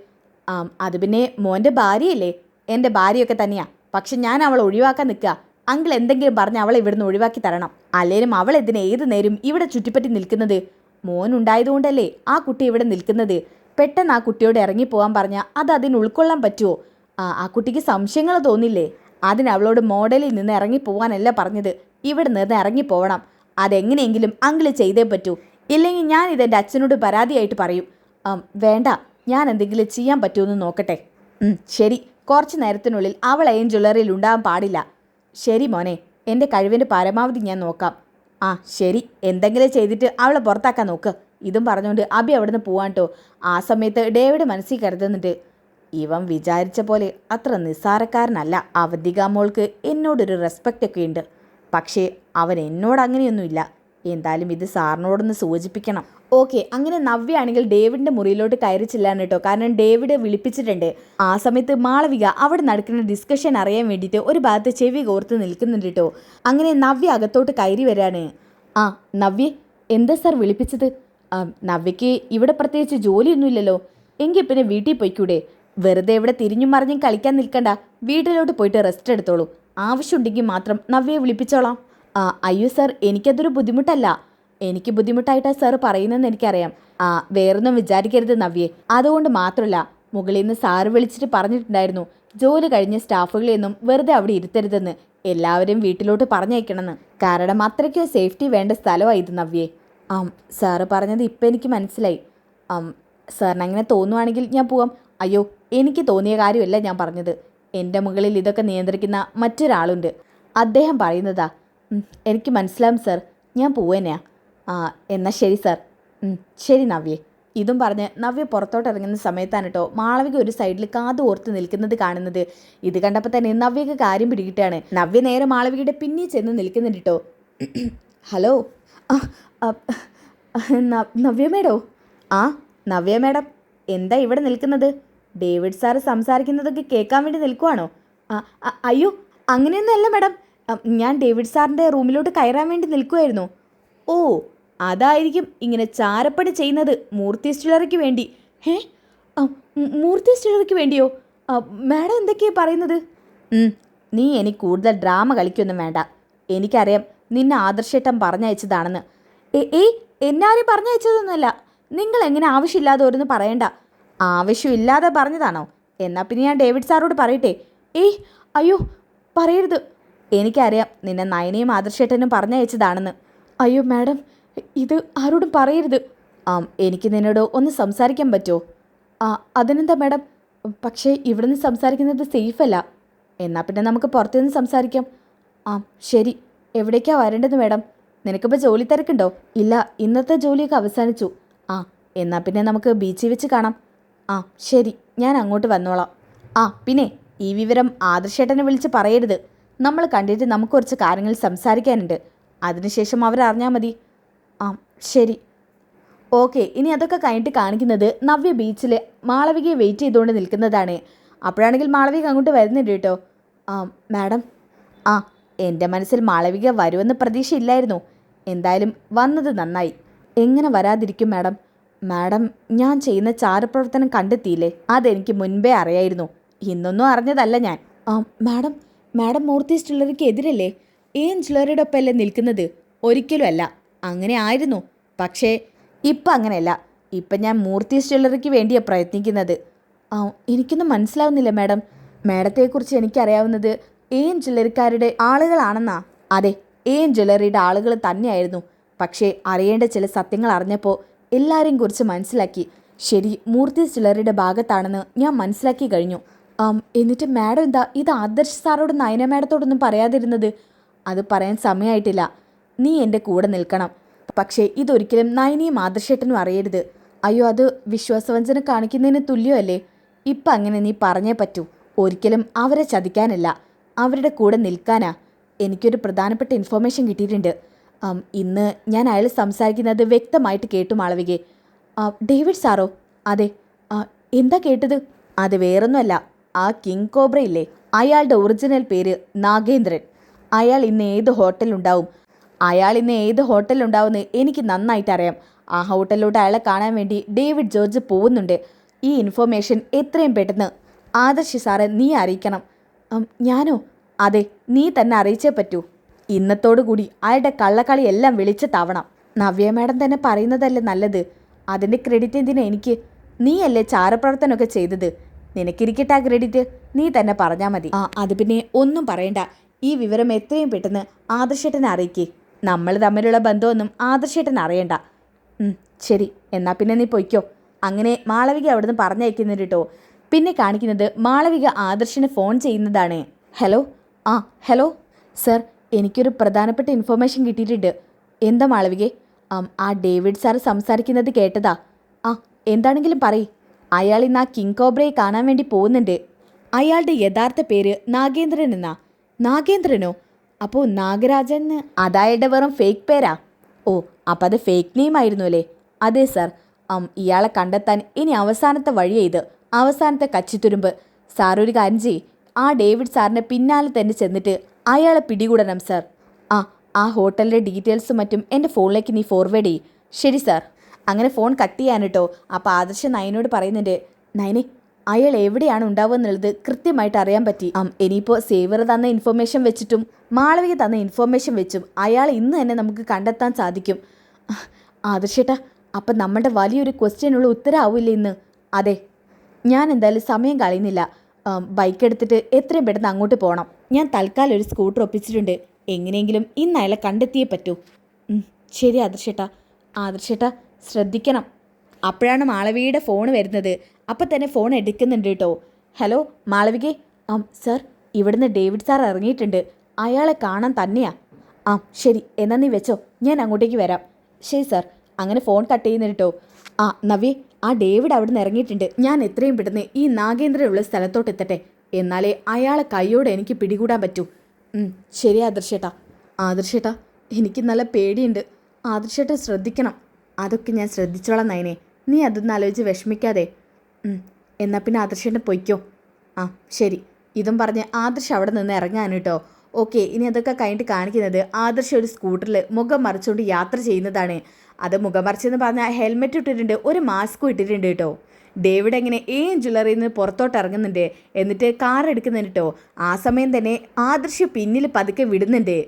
A: അത് പിന്നെ മോൻ്റെ ഭാര്യയല്ലേ? എൻ്റെ ഭാര്യയൊക്കെ തന്നെയാ. പക്ഷെ ഞാൻ അവളെ ഒഴിവാക്കാൻ നിൽക്കുക. അങ്കിൾ എന്തെങ്കിലും പറഞ്ഞ് അവളെ ഇവിടുന്ന് ഒഴിവാക്കി തരണം. അല്ലേലും അവൾ എന്തിനാ ഏത് നേരം ഇവിടെ ചുറ്റിപ്പറ്റി നിൽക്കുന്നത്? മോനുണ്ടായതുകൊണ്ടല്ലേ ആ കുട്ടി ഇവിടെ നിൽക്കുന്നത്. പെട്ടെന്ന് ആ കുട്ടിയോട് ഇറങ്ങിപ്പോകാൻ പറഞ്ഞാൽ അത് അതിന് ഉൾക്കൊള്ളാൻ പറ്റുമോ? ആ കുട്ടിക്ക് സംശയങ്ങൾ തോന്നില്ലേ? അതിന് അവളോട് മോഡലിൽ നിന്ന് ഇറങ്ങിപ്പോവാനല്ല പറഞ്ഞത്, ഇവിടെ നിന്ന് ഇറങ്ങിപ്പോവണം. അതെങ്ങനെയെങ്കിലും അങ്കിള് ചെയ്തേ പറ്റൂ. ഇല്ലെങ്കിൽ ഞാൻ ഇതെൻ്റെ അച്ഛനോട് പരാതിയായിട്ട് പറയും. വേണ്ട, ഞാൻ എന്തെങ്കിലും ചെയ്യാൻ പറ്റുമെന്ന് നോക്കട്ടെ. ശരി, കുറച്ച് നേരത്തിനുള്ളിൽ അവൾ ജ്വല്ലറിയിൽ ഉണ്ടാകാൻ പാടില്ല. ശരി മോനെ, എൻ്റെ കഴിവിൻ്റെ പരമാവധി ഞാൻ നോക്കാം. ശരി, എന്തെങ്കിലും ചെയ്തിട്ട് അവളെ പുറത്താക്കാൻ നോക്ക്. ഇതും പറഞ്ഞുകൊണ്ട് അഭി അവിടുന്ന് പോവാൻ കേട്ടോ. ആ സമയത്ത് ഡേവിഡ് മനസ്സിൽ കരുതുന്നുണ്ട്, ഇവൻ വിചാരിച്ച പോലെ അത്ര നിസ്സാരക്കാരനല്ല. അവന്തിക മോൾക്ക് എന്നോടൊരു റെസ്പെക്റ്റൊക്കെ ഉണ്ട്. പക്ഷേ അവൻ എന്നോട് അങ്ങനെയൊന്നുമില്ല. എന്തായാലും ഇത് സാറിനോടൊന്ന് സൂചിപ്പിക്കണം. ഓക്കെ, അങ്ങനെ നവ്യ ആണെങ്കിൽ ഡേവിഡിൻ്റെ മുറിയിലോട്ട് കയറി ചെല്ലാൻ കേട്ടോ. കാരണം ഡേവിഡ് വിളിപ്പിച്ചിട്ടുണ്ട്. ആ സമയത്ത് മാളവിക അവിടെ നടക്കുന്ന ഡിസ്കഷൻ അറിയാൻ വേണ്ടിയിട്ട് ഒരു ഭാഗത്ത് ചെവി കോർത്ത് നിൽക്കുന്നുണ്ട് കേട്ടോ. അങ്ങനെ നവ്യ അകത്തോട്ട് കയറി വരാണ്. നവ്യ, എന്താ സാർ വിളിപ്പിച്ചത്? നവ്യയ്ക്ക് ഇവിടെ പ്രത്യേകിച്ച് ജോലിയൊന്നുമില്ലല്ലോ. എങ്കിൽ പിന്നെ വീട്ടിൽ പോയിക്കൂടെ? വെറുതെ ഇവിടെ തിരിഞ്ഞും മറിഞ്ഞും കളിക്കാൻ നിൽക്കണ്ട. വീട്ടിലോട്ട് പോയിട്ട് റെസ്റ്റ് എടുത്തോളൂ. ആവശ്യമുണ്ടെങ്കിൽ മാത്രം നവ്യയെ വിളിപ്പിച്ചോളാം. അയ്യോ സാർ, എനിക്കതൊരു ബുദ്ധിമുട്ടല്ല. എനിക്ക് ബുദ്ധിമുട്ടായിട്ടാണ് സാറ് പറയുന്നതെന്ന് എനിക്കറിയാം. വേറൊന്നും വിചാരിക്കരുത് നവ്യേ. അതുകൊണ്ട് മാത്രമല്ല, മുകളിൽ നിന്ന് സാറ് വിളിച്ചിട്ട് പറഞ്ഞിട്ടുണ്ടായിരുന്നു ജോലി കഴിഞ്ഞ സ്റ്റാഫുകളെയൊന്നും വെറുതെ അവിടെ ഇരുത്തരുതെന്ന്. എല്ലാവരും വീട്ടിലോട്ട് പറഞ്ഞയക്കണമെന്ന്. കാരണം അത്രയ്ക്ക് സേഫ്റ്റി വേണ്ട സ്ഥലമാണ് ഇത് നവ്യേ. സാറ് പറഞ്ഞത് ഇപ്പം എനിക്ക് മനസ്സിലായി. സാറിന് അങ്ങനെ തോന്നുവാണെങ്കിൽ ഞാൻ പോവാം. അയ്യോ, എനിക്ക് തോന്നിയ കാര്യമല്ല ഞാൻ പറഞ്ഞത്. എൻ്റെ മുകളിൽ ഇതൊക്കെ നിയന്ത്രിക്കുന്ന മറ്റൊരാളുണ്ട്. അദ്ദേഹം പറയുന്നതാ. എനിക്ക് മനസ്സിലാവും സാർ, ഞാൻ പോവേനെയാ. എന്നാൽ ശരി സാർ. ശരി നവ്യേ. ഇതും പറഞ്ഞ് നവ്യ പുറത്തോട്ട് ഇറങ്ങുന്ന സമയത്താണ് കേട്ടോ മാളവിക ഒരു സൈഡിൽ കാത് ഓർത്ത് നിൽക്കുന്നത് കാണുന്നത്. ഇത് കണ്ടപ്പോൾ തന്നെ നവ്യക്ക് കാര്യം പിടികിട്ടാണ്. നവ്യ നേരെ മാളവികയുടെ പിന്നിൽ ചെന്ന് നിൽക്കുന്നുണ്ട് കേട്ടോ. ഹലോ, നവ്യ മേഡോ? നവ്യ മേഡം, എന്താ ഇവിടെ നിൽക്കുന്നത്? ഡേവിഡ് സാറ് സംസാരിക്കുന്നതൊക്കെ കേൾക്കാൻ വേണ്ടി നിൽക്കുവാണോ? അയ്യോ, അങ്ങനെയൊന്നുമല്ല മേഡം. ഞാൻ ഡേവിഡ് സാറിൻ്റെ റൂമിലോട്ട് കയറാൻ വേണ്ടി നിൽക്കുമായിരുന്നു. ഓ, അതായിരിക്കും ഇങ്ങനെ ചാരപ്പണി ചെയ്യുന്നത് മൂർത്തി ജ്വല്ലറിക്ക് വേണ്ടി. മൂർത്തി ജ്വല്ലറിക്ക് വേണ്ടിയോ? മാഡം എന്തൊക്കെയാണ് പറയുന്നത്? നീ എനിക്ക് കൂടുതൽ ഡ്രാമ കളിക്കൊന്നും വേണ്ട. എനിക്കറിയാം നിന്നെ ആദർശേട്ടൻ പറഞ്ഞയച്ചതാണെന്ന്. എന്നാരും പറഞ്ഞയച്ചതൊന്നുമല്ല. നിങ്ങൾ എങ്ങനെ ആവശ്യമില്ലാതെ ഓരോന്ന് പറയണ്ട. ആവശ്യമില്ലാതെ പറഞ്ഞതാണോ? എന്നാൽ പിന്നെ ഞാൻ ഡേവിഡ് സാറോട് പറയട്ടെ. അയ്യോ, പറയരുത്. എനിക്കറിയാം നിന്നെ നയനയും ആദർശേട്ടനും പറഞ്ഞയച്ചതാണെന്ന്. അയ്യോ മാഡം, ഇത് ആരോടും പറയരുത്. എനിക്ക് നിന്നോട് ഒന്ന് സംസാരിക്കാൻ പറ്റുമോ? അതിനെന്താ മാഡം, പക്ഷേ ഇവിടുന്ന് സംസാരിക്കുന്നത് സേഫല്ല. എന്നാൽ പിന്നെ നമുക്ക് പുറത്തുനിന്ന് സംസാരിക്കാം. ശരി, എവിടേക്കാണ് വരേണ്ടത് മാഡം? നിനക്കിപ്പോൾ ജോലി തിരക്കുണ്ടോ? ഇല്ല, ഇന്നത്തെ ജോലിയൊക്കെ അവസാനിച്ചു. എന്നാൽ പിന്നെ നമുക്ക് ബീച്ചിൽ വെച്ച് കാണാം. ശരി, ഞാൻ അങ്ങോട്ട് വന്നോളാം. പിന്നെ ഈ വിവരം ആദർശേട്ടനെ വിളിച്ച് പറയരുത്. നമ്മൾ കണ്ടിട്ട് നമുക്ക് കുറച്ച് കാര്യങ്ങൾ സംസാരിക്കാനുണ്ട്. അതിനുശേഷം അവരറിഞ്ഞാൽ മതി. ശരി, ഓക്കെ. ഇനി അതൊക്കെ കഴിഞ്ഞിട്ട് കാണിക്കുന്നത് നവ്യ ബീച്ചിൽ മാളവികയെ വെയിറ്റ് ചെയ്തുകൊണ്ട് നിൽക്കുന്നതാണ്. അപ്പോഴാണെങ്കിൽ മാളവിക അങ്ങോട്ട് വരുന്നുണ്ട് കേട്ടോ. മാഡം, എൻ്റെ മനസ്സിൽ മാളവിക വരുമെന്ന് പ്രതീക്ഷയില്ലായിരുന്നു. എന്തായാലും വന്നത് നന്നായി. എങ്ങനെ വരാതിരിക്കും മാഡം? മാഡം, ഞാൻ ചെയ്യുന്ന ചാരപ്രവർത്തനം കണ്ടെത്തിയില്ലേ? അതെനിക്ക് മുൻപേ അറിയായിരുന്നു. ഇന്നൊന്നും അറിഞ്ഞതല്ല ഞാൻ. മാഡം മൂർത്തി ജ്വല്ലറിക്ക് എതിരല്ലേ? ജ്വല്ലറിയുടെ ഒപ്പമല്ലേ നിൽക്കുന്നത്? ഒരിക്കലും അല്ല. അങ്ങനെ ആയിരുന്നു. പക്ഷേ ഇപ്പം അങ്ങനെയല്ല. ഇപ്പം ഞാൻ മൂർത്തി ജ്വല്ലറിക്ക് വേണ്ടിയാണ് പ്രയത്നിക്കുന്നത്. എനിക്കൊന്നും മനസ്സിലാവുന്നില്ല മാഡം. മാഡത്തെക്കുറിച്ച് എനിക്കറിയാവുന്നത് ജ്വല്ലറിക്കാരുടെ ആളുകളാണെന്നാ. അതെ, ജ്വല്ലറിയുടെ ആളുകൾ തന്നെയായിരുന്നു. പക്ഷേ അറിയേണ്ട ചില സത്യങ്ങൾ അറിഞ്ഞപ്പോൾ എല്ലാവരെയും കുറിച്ച് മനസ്സിലാക്കി. ശരി, മൂർത്തീസ് ജ്വല്ലറിയുടെ ഭാഗത്താണെന്ന് ഞാൻ മനസ്സിലാക്കി കഴിഞ്ഞു. എന്നിട്ട് മാഡം എന്താ ഇത് ആദർശ് സാറോട് നയന മാഡത്തോടൊന്നും പറയാതിരുന്നത്? അത് പറയാൻ സമയമായിട്ടില്ല. നീ എൻ്റെ കൂടെ നിൽക്കണം. പക്ഷേ ഇതൊരിക്കലും നയനയും ആദർശേട്ടനും അറിയരുത്. അയ്യോ, അത് വിശ്വാസവഞ്ചന കാണിക്കുന്നതിന് തുല്യമല്ലേ? ഇപ്പം അങ്ങനെ നീ പറഞ്ഞേ പറ്റൂ. ഒരിക്കലും അവരെ ചതിക്കാനല്ല, അവരുടെ കൂടെ നിൽക്കാനാ. എനിക്കൊരു പ്രധാനപ്പെട്ട ഇൻഫർമേഷൻ കിട്ടിയിട്ടുണ്ട്. ഇന്ന് ഞാൻ അയാൾ സംസാരിക്കുന്നത് വ്യക്തമായിട്ട് കേട്ടു മാളവികെ. ഡേവിഡ് സാറോ? അതെ. എന്താ കേട്ടത്? അത് വേറൊന്നുമല്ല, ആ കിങ് കോബ്ര ഇല്ലേ, അയാളുടെ ഒറിജിനൽ പേര് നാഗേന്ദ്രൻ. അയാൾ ഇന്ന് ഏത് ഹോട്ടലുണ്ടാവുമെന്ന് എനിക്ക് നന്നായിട്ട് അറിയാം. ആ ഹോട്ടലിലോട്ട് അയാളെ കാണാൻ വേണ്ടി ഡേവിഡ് ജോർജ് പോകുന്നുണ്ട്. ഈ ഇൻഫർമേഷൻ എത്രയും പെട്ടെന്ന് ആദർശ് സാറെ നീ അറിയിക്കണം. ഞാനോ? അതെ, നീ തന്നെ അറിയിച്ചേ പറ്റൂ. ഇന്നത്തോടുകൂടി അയാളുടെ കള്ളക്കളി എല്ലാം വെളിച്ചത്താവണം. നവ്യ മാഡം തന്നെ പറയുന്നതല്ലേ നല്ലത്. അതിൻ്റെ ക്രെഡിറ്റ് എന്തിനാ എനിക്ക്? നീയല്ലേ ചാരപ്രവർത്തനമൊക്കെ ചെയ്തത്. നിനക്കിരിക്കട്ടെ ആ ക്രെഡിറ്റ്. നീ തന്നെ പറഞ്ഞാൽ മതി. അത് പിന്നെ ഒന്നും പറയണ്ട. ഈ വിവരം എത്രയും പെട്ടെന്ന് ആദർശേട്ടനെ അറിയിക്കേ. നമ്മൾ തമ്മിലുള്ള ബന്ധമൊന്നും ആദർശേട്ടൻ അറിയണ്ട. ശരി, എന്നാൽ പിന്നെ നീ പൊയ്ക്കോ. അങ്ങനെ മാളവിക അവിടുന്ന് പറഞ്ഞയക്കുന്നുണ്ട് കേട്ടോ. പിന്നെ കാണിക്കുന്നത് മാളവിക ആദർശിന് ഫോൺ ചെയ്യുന്നതാണ്. ഹലോ. ഹലോ സർ, എനിക്കൊരു പ്രധാനപ്പെട്ട ഇൻഫർമേഷൻ കിട്ടിയിട്ടുണ്ട്. എന്താ മാളവികെ? ആ ഡേവിഡ് സാർ സംസാരിക്കുന്നത് കേട്ടതാ. എന്താണെങ്കിലും പറയ്. അയാൾ ഇന്ന് ആ കിങ് കോബ്രയെ കാണാൻ വേണ്ടി പോകുന്നുണ്ട്. അയാളുടെ യഥാർത്ഥ പേര് നാഗേന്ദ്രൻ എന്നാ. നാഗേന്ദ്രനോ? അപ്പോൾ നാഗരാജൻ അതായത് വെറും ഫേക്ക് പേരാ? ഓ, അപ്പം അത് ഫേക്ക് നെയിം ആയിരുന്നു അല്ലേ? അതെ സർ. ഇയാളെ കണ്ടെത്താൻ ഇനി അവസാനത്തെ വഴിയേ ഇത്. അവസാനത്തെ കച്ചിത്തുരുമ്പ്. സാർ ഒരു കാര്യം ചെയ്യ്. ആ ഡേവിഡ് സാറിൻ്റെ പിന്നാലെ തന്നെ ചെന്നിട്ട് അയാളെ പിടികൂടണം സർ. ആ ഹോട്ടലിൻ്റെ ഡീറ്റെയിൽസും മറ്റും എൻ്റെ ഫോണിലേക്ക് നീ ഫോർവേഡ് ചെയ്യ്. ശരി സാർ. അങ്ങനെ ഫോൺ കട്ട് ചെയ്യാൻ കേട്ടോ. അപ്പോൾ ആദർശ് നയനോട് പറയുന്നുണ്ട്, നയനെ, അയാൾ എവിടെയാണ് ഉണ്ടാവുക എന്നുള്ളത് കൃത്യമായിട്ട് അറിയാൻ പറ്റി. ഇനിയിപ്പോൾ സേവർ തന്ന ഇൻഫർമേഷൻ വെച്ചിട്ടും മാളവിക തന്ന ഇൻഫർമേഷൻ വെച്ചും അയാൾ ഇന്ന് തന്നെ നമുക്ക് കണ്ടെത്താൻ സാധിക്കും. ആദർശേട്ടാ, അപ്പം നമ്മുടെ വലിയൊരു ക്വസ്റ്റ്യനുള്ള ഉത്തരമാവില്ല ഇന്ന്? അതെ. ഞാൻ എന്തായാലും സമയം കളയുന്നില്ല. ബൈക്ക് എടുത്തിട്ട് എത്രയും പെട്ടെന്ന് അങ്ങോട്ട് പോകണം. ഞാൻ തൽക്കാലം ഒരു സ്കൂട്ടർ ഒപ്പിച്ചിട്ടുണ്ട്. എങ്ങനെയെങ്കിലും ഇന്ന് അയാളെ കണ്ടെത്തിയേ പറ്റൂ. ശരി ആദർശേട്ടാ. ആദർശേട്ടാ ശ്രദ്ധിക്കണം. അപ്പോഴാണ് മാളവികയുടെ ഫോൺ വരുന്നത്. അപ്പം തന്നെ ഫോൺ എടുക്കുന്നുണ്ട് കേട്ടോ. ഹലോ മാളവികെ. സർ, ഇവിടുന്ന് ഡേവിഡ് സാർ ഇറങ്ങിയിട്ടുണ്ട്. അയാളെ കാണാൻ തന്നെയാ. ശരി, എന്നാൽ നീ വെച്ചോ, ഞാൻ അങ്ങോട്ടേക്ക് വരാം. ശരി സാർ. അങ്ങനെ ഫോൺ കട്ട് ചെയ്യുന്നു കേട്ടോ. നവ്യ, ആ ഡേവിഡ് അവിടെ നിന്ന് ഇറങ്ങിയിട്ടുണ്ട്. ഞാൻ എത്രയും പെട്ടെന്ന് ഈ നാഗേന്ദ്രനുള്ള സ്ഥലത്തോട്ട് എത്തട്ടെ. എന്നാലേ അയാളെ കൈയോടെ എനിക്ക് പിടികൂടാൻ പറ്റൂ. ശരി ആദർശേട്ടാ. ആദർശേട്ടാ, എനിക്ക് നല്ല പേടിയുണ്ട്. ആദർശേട്ടാ ശ്രദ്ധിക്കണം. അതൊക്കെ ഞാൻ ശ്രദ്ധിച്ചോളാം നയനെ. നീ അതൊന്നും ആലോചിച്ച് വിഷമിക്കാതെ. എന്നാൽ പിന്നെ ആദർശേട്ടൻ പൊയ്ക്കോ. ശരി. ഇതും പറഞ്ഞ് ആദർശ് അവിടെ നിന്ന് ഇറങ്ങാൻ കേട്ടോ. ഓക്കെ, ഇനി അതൊക്കെ കഴിഞ്ഞിട്ട് കാണിക്കുന്നത് ആദർശ് ഒരു സ്കൂട്ടറിൽ മുഖം മറിച്ചുകൊണ്ട് യാത്ര ചെയ്യുന്നതാണ്. അത് മുഖം മറിച്ചെന്ന് പറഞ്ഞാൽ ഹെൽമെറ്റ് ഇട്ടിട്ടുണ്ട്, ഒരു മാസ്കും ഇട്ടിട്ടുണ്ട് കേട്ടോ. ഡേവിഡ് എങ്ങനെ ജ്വല്ലറിയിൽ നിന്ന് പുറത്തോട്ട് ഇറങ്ങുന്നുണ്ട്. എന്നിട്ട് കാർ എടുക്കുന്നുണ്ട് കേട്ടോ. ആ സമയം തന്നെ ആദർശ് പിന്നിൽ പതുക്കെ വിടുന്നുണ്ട്.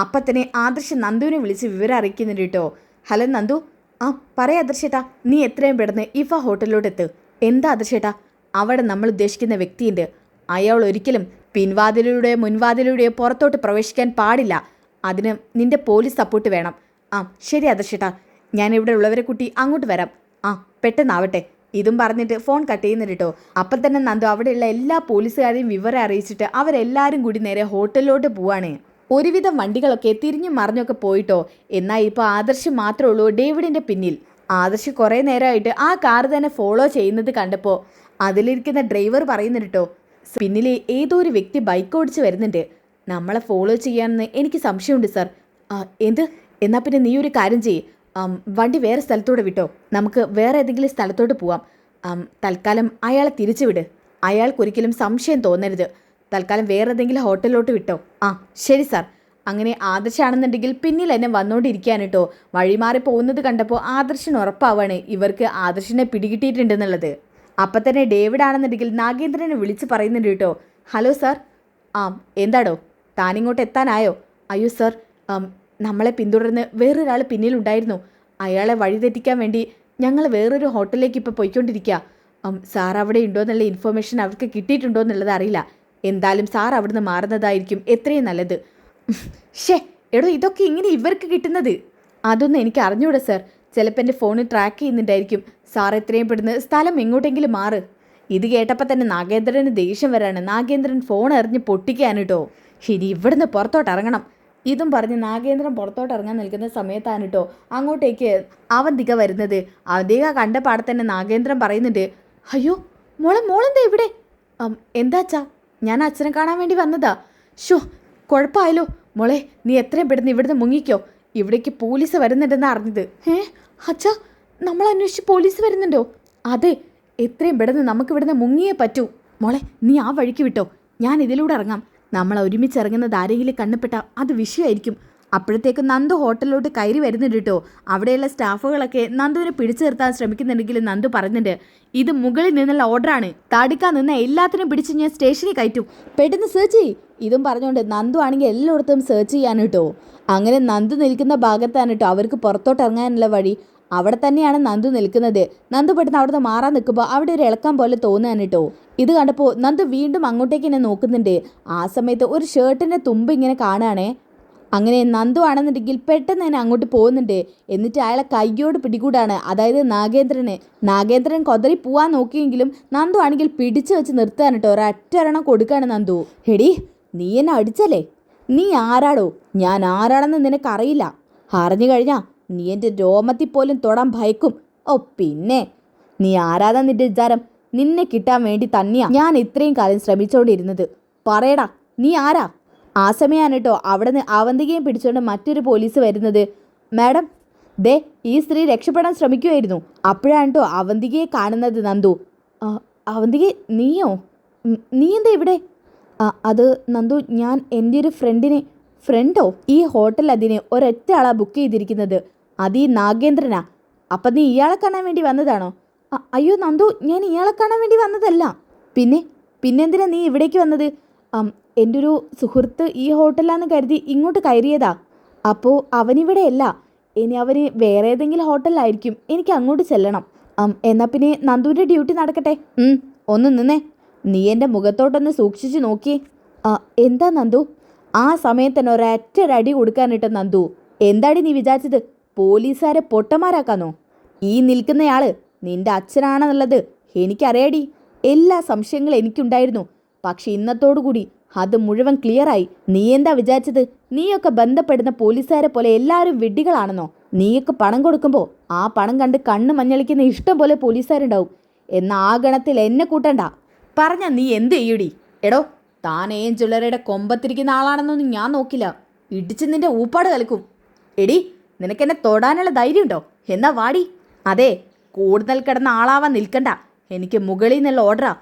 A: അപ്പം തന്നെ ആദർശ് നന്ദുവിനെ വിളിച്ച് വിവരം അറിയിക്കുന്നുണ്ട് കേട്ടോ. ഹലോ നന്ദു. പറയാ ആദർശേട്ടാ, നീ എത്രയും പെട്ടെന്ന് ഇഫ ഹോട്ടലിലോട്ട് എത്ത്. എന്താ ആദർശേട്ടാ? അവിടെ നമ്മൾ ഉദ്ദേശിക്കുന്ന വ്യക്തിയുണ്ട്. അയാൾ ഒരിക്കലും പിൻവാതിലൂടെയോ മുൻവാതിലൂടെയോ പുറത്തോട്ട് പ്രവേശിക്കാൻ പാടില്ല. അതിന് നിന്റെ പോലീസ് സപ്പോർട്ട് വേണം. ശരി ആദർശേട്ടാ, ഞാൻ ഇവിടെ ഉള്ളവരെ കൂട്ടി അങ്ങോട്ട് വരാം. പെട്ടെന്നാവട്ടെ. ഇതും പറഞ്ഞിട്ട് ഫോൺ കട്ട് ചെയ്യുന്നുണ്ട് കേട്ടോ. അപ്പം തന്നെ നന്ദു അവിടെയുള്ള എല്ലാ പോലീസുകാരെയും വിവരം അറിയിച്ചിട്ട് അവരെല്ലാവരും കൂടി നേരെ ഹോട്ടലിലോട്ട് പോവാണ്. ഒരുവിധം വണ്ടികളൊക്കെ തിരിഞ്ഞും മറിഞ്ഞൊക്കെ പോയിട്ടോ. എന്നാൽ ഇപ്പോൾ ആദർശ് മാത്രമേ ഉള്ളൂ ഡേവിഡിൻ്റെ പിന്നിൽ. ആദർശ് കുറേ നേരമായിട്ട് ആ കാർ തന്നെ ഫോളോ ചെയ്യുന്നത് കണ്ടപ്പോൾ അതിലിരിക്കുന്ന ഡ്രൈവർ പറയുന്നുണ്ട് കേട്ടോ, പിന്നിൽ ഏതോ ഒരു വ്യക്തി ബൈക്ക് ഓടിച്ച് വരുന്നുണ്ട്. നമ്മളെ ഫോളോ ചെയ്യാമെന്ന് എനിക്ക് സംശയമുണ്ട് സാർ. എന്ത്? എന്നാൽ പിന്നെ നീ ഒരു കാര്യം ചെയ്യ്, വണ്ടി വേറെ സ്ഥലത്തോടെ വിട്ടോ. നമുക്ക് വേറെ ഏതെങ്കിലും സ്ഥലത്തോട്ട് പോവാം. തൽക്കാലം അയാളെ തിരിച്ചു വിട്. അയാൾക്കൊരിക്കലും സംശയം തോന്നരുത്. തൽക്കാലം വേറെ ഏതെങ്കിലും ഹോട്ടലിലോട്ട് വിട്ടോ. ശരി സാർ. അങ്ങനെ ആദർശാണെന്നുണ്ടെങ്കിൽ പിന്നിൽ എന്നെ വന്നുകൊണ്ടിരിക്കാൻ കേട്ടോ. വഴിമാറി പോകുന്നത് കണ്ടപ്പോൾ ആദർശന് ഉറപ്പാവാണ് ഇവർക്ക് ആദർശിനെ പിടികിട്ടിയിട്ടുണ്ടെന്നുള്ളത്. അപ്പം തന്നെ ഡേവിഡ് ആണെന്നുണ്ടെങ്കിൽ നാഗേന്ദ്രനെ വിളിച്ച് പറയുന്നുണ്ട് കേട്ടോ. Hello sir. എന്താടോ, താനിങ്ങോട്ട് എത്താനായോ? അയ്യോ സാർ, നമ്മളെ പിന്തുടർന്ന് വേറൊരാൾ പിന്നിലുണ്ടായിരുന്നു. അയാളെ വഴിതെറ്റിക്കാൻ വേണ്ടി ഞങ്ങൾ വേറൊരു ഹോട്ടലിലേക്ക് ഇപ്പോൾ പോയിക്കൊണ്ടിരിക്കുക. സാർ അവിടെ ഉണ്ടോ എന്നുള്ള ഇൻഫർമേഷൻ അവർക്ക് കിട്ടിയിട്ടുണ്ടോ എന്നുള്ളത് അറിയില്ല. എന്തായാലും സാർ അവിടുന്ന് മാറുന്നതായിരിക്കും എത്രയും നല്ലത്. എടോ ഇതൊക്കെ ഇങ്ങനെ ഇവർക്ക് കിട്ടുന്നത്? അതൊന്നും എനിക്ക് അറിഞ്ഞൂടാ സാർ. ചിലപ്പോൾ എൻ്റെ ഫോണിൽ ട്രാക്ക് ചെയ്യുന്നുണ്ടായിരിക്കും. സാർ എത്രയും പെടുന്ന സ്ഥലം എങ്ങോട്ടെങ്കിലും മാറ്. ഇത് കേട്ടപ്പോൾ തന്നെ നാഗേന്ദ്രന് ദേഷ്യം വരാണ്. നാഗേന്ദ്രൻ ഫോൺ എറിഞ്ഞ് പൊട്ടിക്കാണ് കേട്ടോ. ഇനി ഇവിടുന്ന് പുറത്തോട്ട് ഇറങ്ങണം. ഇതും പറഞ്ഞ് നാഗേന്ദ്രൻ പുറത്തോട്ട് ഇറങ്ങാൻ നിൽക്കുന്ന സമയത്താണ് കേട്ടോ അങ്ങോട്ടേക്ക് അവന്തിക വരുന്നത്. അവന്തിക കണ്ട പാടെ തന്നെ നാഗേന്ദ്രൻ പറയുന്നുണ്ട്, അയ്യോ മോളെന്താ ഇവിടെ? എന്താച്ചാ? ഞാൻ അച്ഛനെ കാണാൻ വേണ്ടി വന്നതാ. ഷോ കുഴപ്പമായല്ലോ മോളെ, നീ എത്രയും പെടുന്ന് ഇവിടുന്ന് മുങ്ങിക്കോ. ഇവിടേക്ക് പോലീസ് വരുന്നുണ്ടെന്ന് അറിഞ്ഞത്. അച്ഛാ, നമ്മൾ അന്വേഷിച്ച് പോലീസ് വരുന്നുണ്ടോ? അതെ, എത്രയും പെടുന്ന് നമുക്ക് ഇവിടുന്ന് മുങ്ങിയേ പറ്റൂ. മോളെ നീ ആ വഴിക്ക് വിട്ടോ, ഞാൻ ഇതിലൂടെ ഇറങ്ങാം. നമ്മൾ ഒരുമിച്ച് ഇറങ്ങുന്നത് ആരെങ്കിലും കണ്ണുപെട്ട അത് വിഷയമായിരിക്കും. അപ്പോഴത്തേക്ക് നന്ദു ഹോട്ടലിലോട്ട് കയറി വരുന്നുണ്ട് കേട്ടോ. അവിടെയുള്ള സ്റ്റാഫുകളൊക്കെ നന്ദുവിനെ പിടിച്ചു നിർത്താൻ ശ്രമിക്കുന്നുണ്ടെങ്കിലും നന്ദു പറയുന്നുണ്ട്, ഇത് മുകളിൽ നിന്നുള്ള ഓർഡറാണ്. താടിക്കാൻ നിന്ന് എല്ലാത്തിനും പിടിച്ച് ഞാൻ സ്റ്റേഷനിൽ കയറ്റും. പെട്ടെന്ന് സെർച്ച് ചെയ്യും. ഇതും പറഞ്ഞുകൊണ്ട് നന്ദു ആണെങ്കിൽ എല്ലായിടത്തും സെർച്ച് ചെയ്യാൻ കേട്ടോ. അങ്ങനെ നന്ദു നിൽക്കുന്ന ഭാഗത്താണ് കേട്ടോ അവർക്ക് പുറത്തോട്ട് ഇറങ്ങാനുള്ള വഴി. അവിടെ തന്നെയാണ് നന്ദു നിൽക്കുന്നത്. നന്ദു പെട്ടെന്ന് അവിടുന്ന് മാറാൻ നിൽക്കുമ്പോൾ അവിടെ ഒരു ഇളക്കം പോലെ തോന്നുകയാണ് കേട്ടോ. ഇത് കണ്ടപ്പോൾ നന്ദു വീണ്ടും അങ്ങോട്ടേക്ക് എന്നെ നോക്കുന്നുണ്ട്. ആ സമയത്ത് ഒരു ഷർട്ടിൻ്റെ തുമ്പ് ഇങ്ങനെ കാണുകയാണേ. അങ്ങനെ നന്ദു ആണെന്നുണ്ടെങ്കിൽ പെട്ടെന്ന് തന്നെ അങ്ങോട്ട് പോകുന്നുണ്ട്. എന്നിട്ട് അയാളെ കയ്യോട് പിടികൂടാണ്, അതായത് നാഗേന്ദ്രൻ കൊതറി പോവാൻ നോക്കിയെങ്കിലും നന്ദു ആണെങ്കിൽ പിടിച്ചു വെച്ച് നിർത്തുകയാണ് കേട്ടോ. ഒരൊറ്റൊരെണ്ണം കൊടുക്കുകയാണ് നന്ദു. എടി നീ എന്നെ അടിച്ചല്ലേ? നീ ആരാടോ? ഞാൻ ആരാണെന്ന് നിനക്കറിയില്ല. അറിഞ്ഞു കഴിഞ്ഞാ നീ എൻ്റെ രോമത്തിൽ പോലും തൊടാൻ ഭയക്കും. ഓ പിന്നെ നീ ആരാതാ നിന്റെ വിചാരം? നിന്നെ കിട്ടാൻ വേണ്ടി തന്നെയാ ഞാൻ ഇത്രയും കാലം ശ്രമിച്ചുകൊണ്ടിരുന്നത്. പറയടാ നീ ആരാ? ആ സമയമാണ് കേട്ടോ അവിടെ നിന്ന് അവന്തികയും പിടിച്ചുകൊണ്ട് മറ്റൊരു പോലീസ് വരുന്നത്. മാഡം ദേ ഈ സ്ത്രീ രക്ഷപ്പെടാൻ ശ്രമിക്കുമായിരുന്നു. അപ്പോഴാണ് കേട്ടോ അവന്തികയെ കാണുന്നത് നന്ദു. അവന്തിക നീയോ? നീ എന്താ ഇവിടെ? അത് നന്ദു, ഞാൻ എൻ്റെ ഒരു ഫ്രണ്ടോ? ഈ ഹോട്ടൽ അതിന് ഒരൊറ്റ ആളാ ബുക്ക് ചെയ്തിരിക്കുന്നത്. അത് ഈ നാഗേന്ദ്രനാ. അപ്പം നീ ഇയാളെ കാണാൻ വേണ്ടി വന്നതാണോ? അയ്യോ നന്ദു, ഞാൻ ഇയാളെ കാണാൻ വേണ്ടി വന്നതല്ല. പിന്നെന്തിനാ നീ ഇവിടേക്ക് വന്നത്? എൻ്റെ ഒരു സുഹൃത്ത് ഈ ഹോട്ടലാന്ന് കരുതി ഇങ്ങോട്ട് കയറിയതാ. അപ്പോൾ അവനിവിടെയല്ല, ഇനി അവന് വേറെ ഏതെങ്കിലും ഹോട്ടലിലായിരിക്കും. എനിക്ക് അങ്ങോട്ട് ചെല്ലണം. എന്നാൽ പിന്നെ നന്ദുവിൻ്റെ ഡ്യൂട്ടി നടക്കട്ടെ. ഒന്ന് നിന്നേ, നീ എൻ്റെ മുഖത്തോട്ടൊന്ന് സൂക്ഷിച്ച് നോക്കിയേ. എന്താ നന്ദു? ആ സമയത്ത് തന്നെ ഒരൊറ്റൊരടി കൊടുക്കാനിട്ട് നന്ദു. എന്താടി നീ വിചാരിച്ചത്? പോലീസുകാരെ പൊട്ടന്മാരാക്കാന്നോ? ഈ നിൽക്കുന്നയാള് നിന്റെ അച്ഛനാണെന്നുള്ളത് എനിക്കറിയാടി. എല്ലാ സംശയങ്ങളും എനിക്കുണ്ടായിരുന്നു. പക്ഷെ ഇന്നത്തോടുകൂടി അത് മുഴുവൻ ക്ലിയറായി. നീ എന്താ വിചാരിച്ചത്? നീയൊക്കെ ബന്ധപ്പെടുന്ന പോലീസുകാരെ പോലെ എല്ലാവരും വിഡ്ഢികളാണെന്നോ? നീയൊക്കെ പണം കൊടുക്കുമ്പോൾ ആ പണം കണ്ട് കണ്ണ് മഞ്ഞളിക്കുന്ന ഇഷ്ടം പോലെ പോലീസുകാരുണ്ടാവും. എന്നാൽ ആ ഗണത്തിൽ എന്നെ കൂട്ടണ്ട. പറഞ്ഞ നീ എന്ത് ചെയ്യൂടി? എടോ താൻ ജ്വല്ലറിയുടെ കൊമ്പത്തിരിക്കുന്ന ആളാണെന്നൊന്നും ഞാൻ നോക്കില്ല. ഇടിച്ച് നിന്റെ ഊപ്പാട് കലക്കും. എടി നിനക്കെന്നെ തൊടാനുള്ള ധൈര്യമുണ്ടോ? എന്നാ വാടി. അതെ, കൂടുതൽ കിടന്ന ആളാവാൻ നിൽക്കണ്ട. എനിക്ക് മുകളിൽ നിന്നുള്ള ഓർഡറാ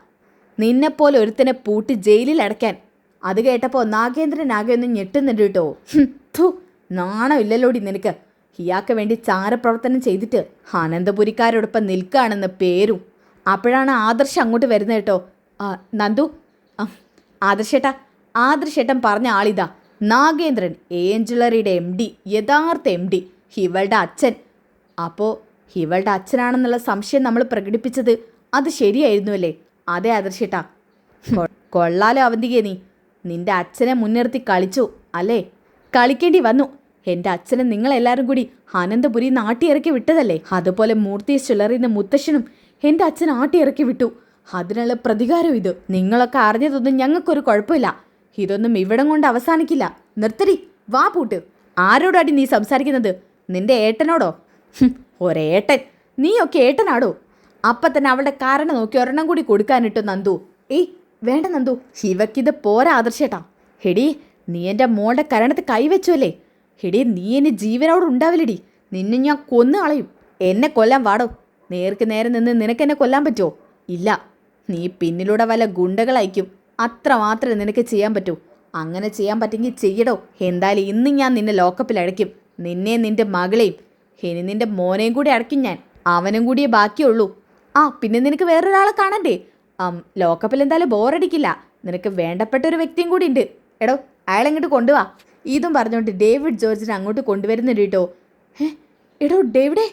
A: നിന്നെപ്പോലെ ഒരുത്തനെ പൂട്ടി ജയിലിൽ അടയ്ക്കാൻ. അത് കേട്ടപ്പോൾ നാഗേന്ദ്രൻ ആകെ ഒന്ന് ഞെട്ടുന്നുണ്ട് കേട്ടോ. നാണമില്ലല്ലോടി നിനക്ക്. ഇയാൾക്ക് വേണ്ടി ചാരപ്രവർത്തനം ചെയ്തിട്ട് അനന്തപുരിക്കാരോടൊപ്പം നിൽക്കുകയാണെന്ന് പേരും. അപ്പോഴാണ് ആദർശ് അങ്ങോട്ട് വരുന്നത് കേട്ടോ. നന്ദു, ആദർശേട്ടൻ പറഞ്ഞ ആളിതാ, നാഗേന്ദ്രൻ, ജ്വല്ലറിയുടെ MD, യഥാർത്ഥ MD, ഇവളുടെ അച്ഛൻ. അപ്പോൾ ഇവളുടെ അച്ഛനാണെന്നുള്ള സംശയം നമ്മൾ പ്രകടിപ്പിച്ചത് അത് ശരിയായിരുന്നു അല്ലേ? അതെ ആദർശേട്ടാ. കൊള്ളാലോ അവന്തികയെ, നിന്റെ അച്ഛനെ മുൻനിർത്തി കളിച്ചു അല്ലേ? കളിക്കേണ്ടി വന്നു. എൻ്റെ അച്ഛനെ നിങ്ങളെല്ലാവരും കൂടി അനന്തപുരി നാട്ടിയിറക്കി വിട്ടതല്ലേ? അതുപോലെ മൂർത്തീസ് ജ്വല്ലറിന്ന് മുത്തശ്ശനും എൻ്റെ അച്ഛൻ ആട്ടിയിറക്കി വിട്ടു. അതിനുള്ള പ്രതികാരം ഇത്. നിങ്ങളൊക്കെ അറിഞ്ഞതൊന്നും ഞങ്ങൾക്കൊരു കുഴപ്പമില്ല. ഇതൊന്നും ഇവിടം കൊണ്ട് അവസാനിക്കില്ല. നിർത്തടി, വാ പൂട്ട്. ആരോടാടി നീ സംസാരിക്കുന്നത്? നിന്റെ ഏട്ടനോടോ? ഒരേട്ടൻ? നീയൊക്കെ ഏട്ടനാടോ? അപ്പം തന്നെ അവളുടെ കാരണം നോക്കി ഒരെണ്ണം കൂടി കൊടുക്കാനിട്ടു നന്ദു. വേണ്ട നന്ദു, ഇവക്കിത് പോരാ ആദർശേട്ടാ. ഹെടി നീ എൻ്റെ മോളുടെ കരണത്ത് കൈവച്ചു അല്ലേ? ഹെടി നീ എന്നെ ജീവനോട് ഉണ്ടാവില്ലടി. നിന്നെ ഞാൻ കൊന്നു കളയും. എന്നെ കൊല്ലാൻ വാടോ. നേർക്ക് നേരെ നിന്ന് നിനക്കെന്നെ കൊല്ലാൻ പറ്റുമോ? ഇല്ല. നീ പിന്നിലൂടെ വല്ല ഗുണ്ടകളയക്കും. അത്ര മാത്രമേ നിനക്ക് ചെയ്യാൻ പറ്റൂ. അങ്ങനെ ചെയ്യാൻ പറ്റുമെങ്കിൽ ചെയ്യടോ. എന്തായാലും ഇന്ന് ഞാൻ നിന്നെ ലോക്കപ്പിൽ അടയ്ക്കും. നിന്നെ നിന്റെ മകളെയും ഇനി നിന്റെ മോനെയും കൂടി അടയ്ക്കും ഞാൻ. അവനും കൂടിയേ ബാക്കിയുള്ളൂ. പിന്നെ നിനക്ക് വേറൊരാളെ കാണണ്ടേ? ലോക്കപ്പിൽ എന്തായാലും ബോറടിക്കില്ല. നിനക്ക് വേണ്ടപ്പെട്ട ഒരു വ്യക്തിയും കൂടി ഉണ്ട്. എടോ അയാളെങ്ങോട്ട് കൊണ്ടുവാ. ഇതും പറഞ്ഞുകൊണ്ട് ഡേവിഡ് ജോർജിനെ അങ്ങോട്ട് കൊണ്ടുവരുന്നുണ്ട് കേട്ടോ. എടോ ഡേവിഡേ.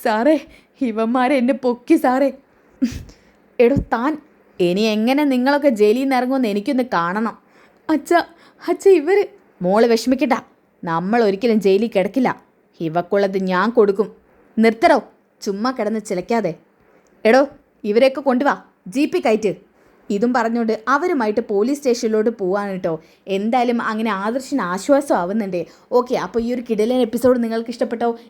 A: സാറേ, ഇവന്മാരെ എന്നെ പൊക്കി സാറേ. എടോ താൻ ഇനി എങ്ങനെ നിങ്ങളൊക്കെ ജയിലിൽ നിന്ന് ഇറങ്ങുമെന്ന് എനിക്കൊന്ന് കാണണം. അച്ഛ ഇവര്. മോള് വിഷമിക്കണ്ട. നമ്മൾ ഒരിക്കലും ജയിലിൽ കിടക്കില്ല. ഇവക്കുള്ളത് ഞാൻ കൊടുക്കും. നിർത്തരോ, ചുമ്മാ കിടന്ന് ചിലക്കാതെ. എടോ, ഇവരെയൊക്കെ കൊണ്ടുവാ, ജീപ്പി കയറ്റ്. ഇതും പറഞ്ഞുകൊണ്ട് അവരുമായിട്ട് പോലീസ് സ്റ്റേഷനിലോട്ട് പോവാണ് കേട്ടോ. എന്തായാലും അങ്ങനെ ആദർശിന് ആശ്വാസം ആവുന്നുണ്ട്. ഓക്കെ, അപ്പോൾ ഈ ഒരു കിടിലൻ എപ്പിസോഡ് നിങ്ങൾക്ക്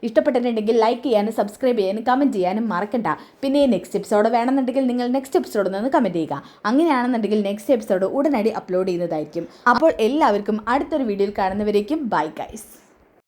A: ഇഷ്ടപ്പെട്ടിട്ടുണ്ടെങ്കിൽ ലൈക്ക് ചെയ്യാനും സബ്സ്ക്രൈബ് ചെയ്യാനും കമൻറ്റ് ചെയ്യാനും മറക്കണ്ട. പിന്നെ നെക്സ്റ്റ് എപ്പിസോഡ് വേണമെന്നുണ്ടെങ്കിൽ നിങ്ങൾ നെക്സ്റ്റ് എപ്പിസോഡ് നിന്ന് കമൻറ്റ് ചെയ്യുക. അങ്ങനെയാണെന്നുണ്ടെങ്കിൽ നെക്സ്റ്റ് എപ്പിസോഡ് ഉടനടി അപ്ലോഡ് ചെയ്യുന്നതായിരിക്കും. അപ്പോൾ എല്ലാവർക്കും അടുത്തൊരു വീഡിയോയിൽ കാണുന്നവരേക്കും ബൈ ഗൈസ്.